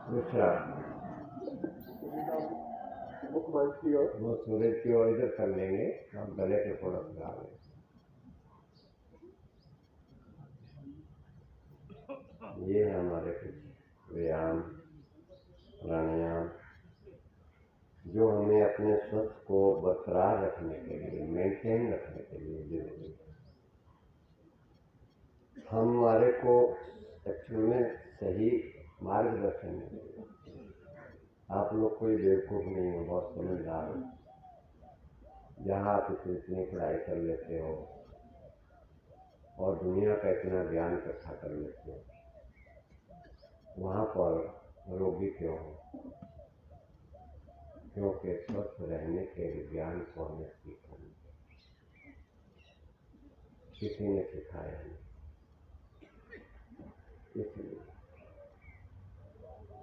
दूसरा, वो सूरज की ओर इधर कर लेंगे और गले के थोड़ा सा आगे। ये है हमारे कुछ व्यायाम, प्राणायाम, जो हमें अपने स्वस्थ को बरकरार रखने के लिए, मेंटेन रखने के लिए जरूरी है। हमारे को एक्चुअल में सही मार्गदर्शन मिलेगा। आप लोग कोई बेवकूफ नहीं हो, बहुत समझदार हो। जहाँ आप इतनी पढ़ाई कर लेते हो और दुनिया का इतना ज्ञान इकट्ठा कर लेते हो, वहाँ पर रोगी क्यों हो? क्योंकि स्वस्थ रहने के विज्ञान को हमें सीखा नहीं, किसी ने सिखाया नहीं।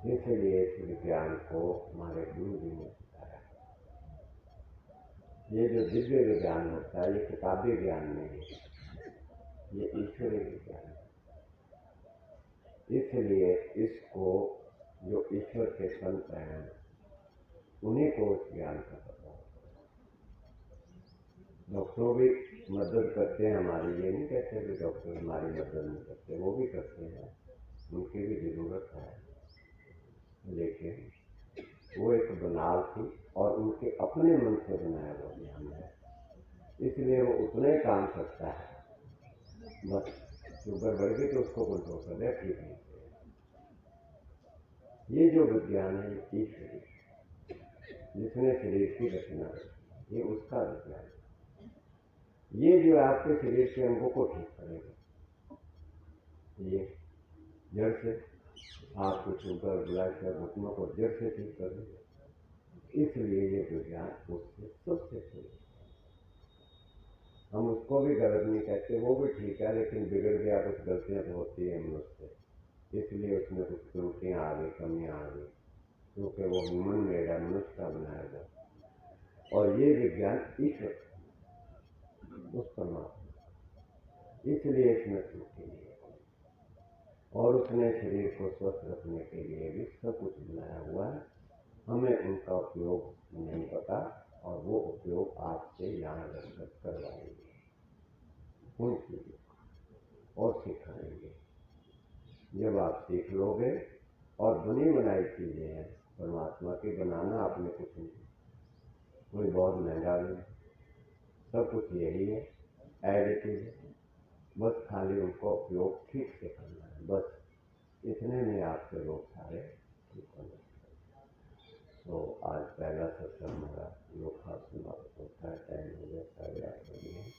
इसलिए इस विज्ञान को हमारे गुरु जी ने सिखाया। ये जो दिव्य विज्ञान होता है, ये किताबी ज्ञान नहीं है, ये ईश्वरीय विज्ञान है। इसलिए इसको जो ईश्वर के संत हैं, उन्हीं को उस ज्ञान का पता होता है। डॉक्टर भी मदद करते हैं हमारी, ये नहीं कहते कि डॉक्टर हमारी मदद नहीं करते, वो भी करते हैं, उनकी भी जरूरत है। लेकिन वो एक बनाव थी और उनके अपने मन से बनाया हुआ ज्ञान है, इसलिए वो उतना ही काम करता है। बस शुगर बढ़ गई तो उसको कंट्रोल कर दिया, ठीक नहीं। ये जो विज्ञान है, ये ईश्वरी, जिसने शरीर की रचना की, ये उसका विज्ञान है। ये जो आपके शरीर के अंगों को ठीक करेगा, ये जड़ से आपको शुगर, ब्लड प्रेशर, घुटनों को जड़ से ठीक कर देगा। इसलिए ये विज्ञान उससे सबसे सही। हम उसको भी गलत नहीं कहते, वो भी ठीक है, लेकिन बिगड़ गया, कुछ गलतियां तो होती है मनुष्य से, इसलिए उसमें कुछ त्रुटियां आ गई, कमियां आ गई, क्योंकि वो ह्यूमन मेड है, मनुष्य का बनाया गया। और ये विज्ञान ईश्वर उस परमात्मा, इसलिए इसमें त्रुटि नहीं है। और उसने शरीर को स्वस्थ रखने के लिए भी सब कुछ बनाया हुआ है। हमें उनका उपयोग नहीं पता, और वो उपयोग आपसे यहाँ रखकर करवाएंगे उन चीजों और सिखाएंगे। जब आप सीख लोगे, और बनी बनाई चीजें हैं परमात्मा की, बनाना आपने कुछ नहीं, कोई बहुत महंगा नहीं, सब कुछ यही है, एडिटिव है। बस खाली उनको उपयोग ठीक से करना है, बस इतने में आपके लोग सारे ठीक होने। तो आज पहला सत्संग हमारा योग समाप्त होता है। टाइम हो गया 8:30 बजे।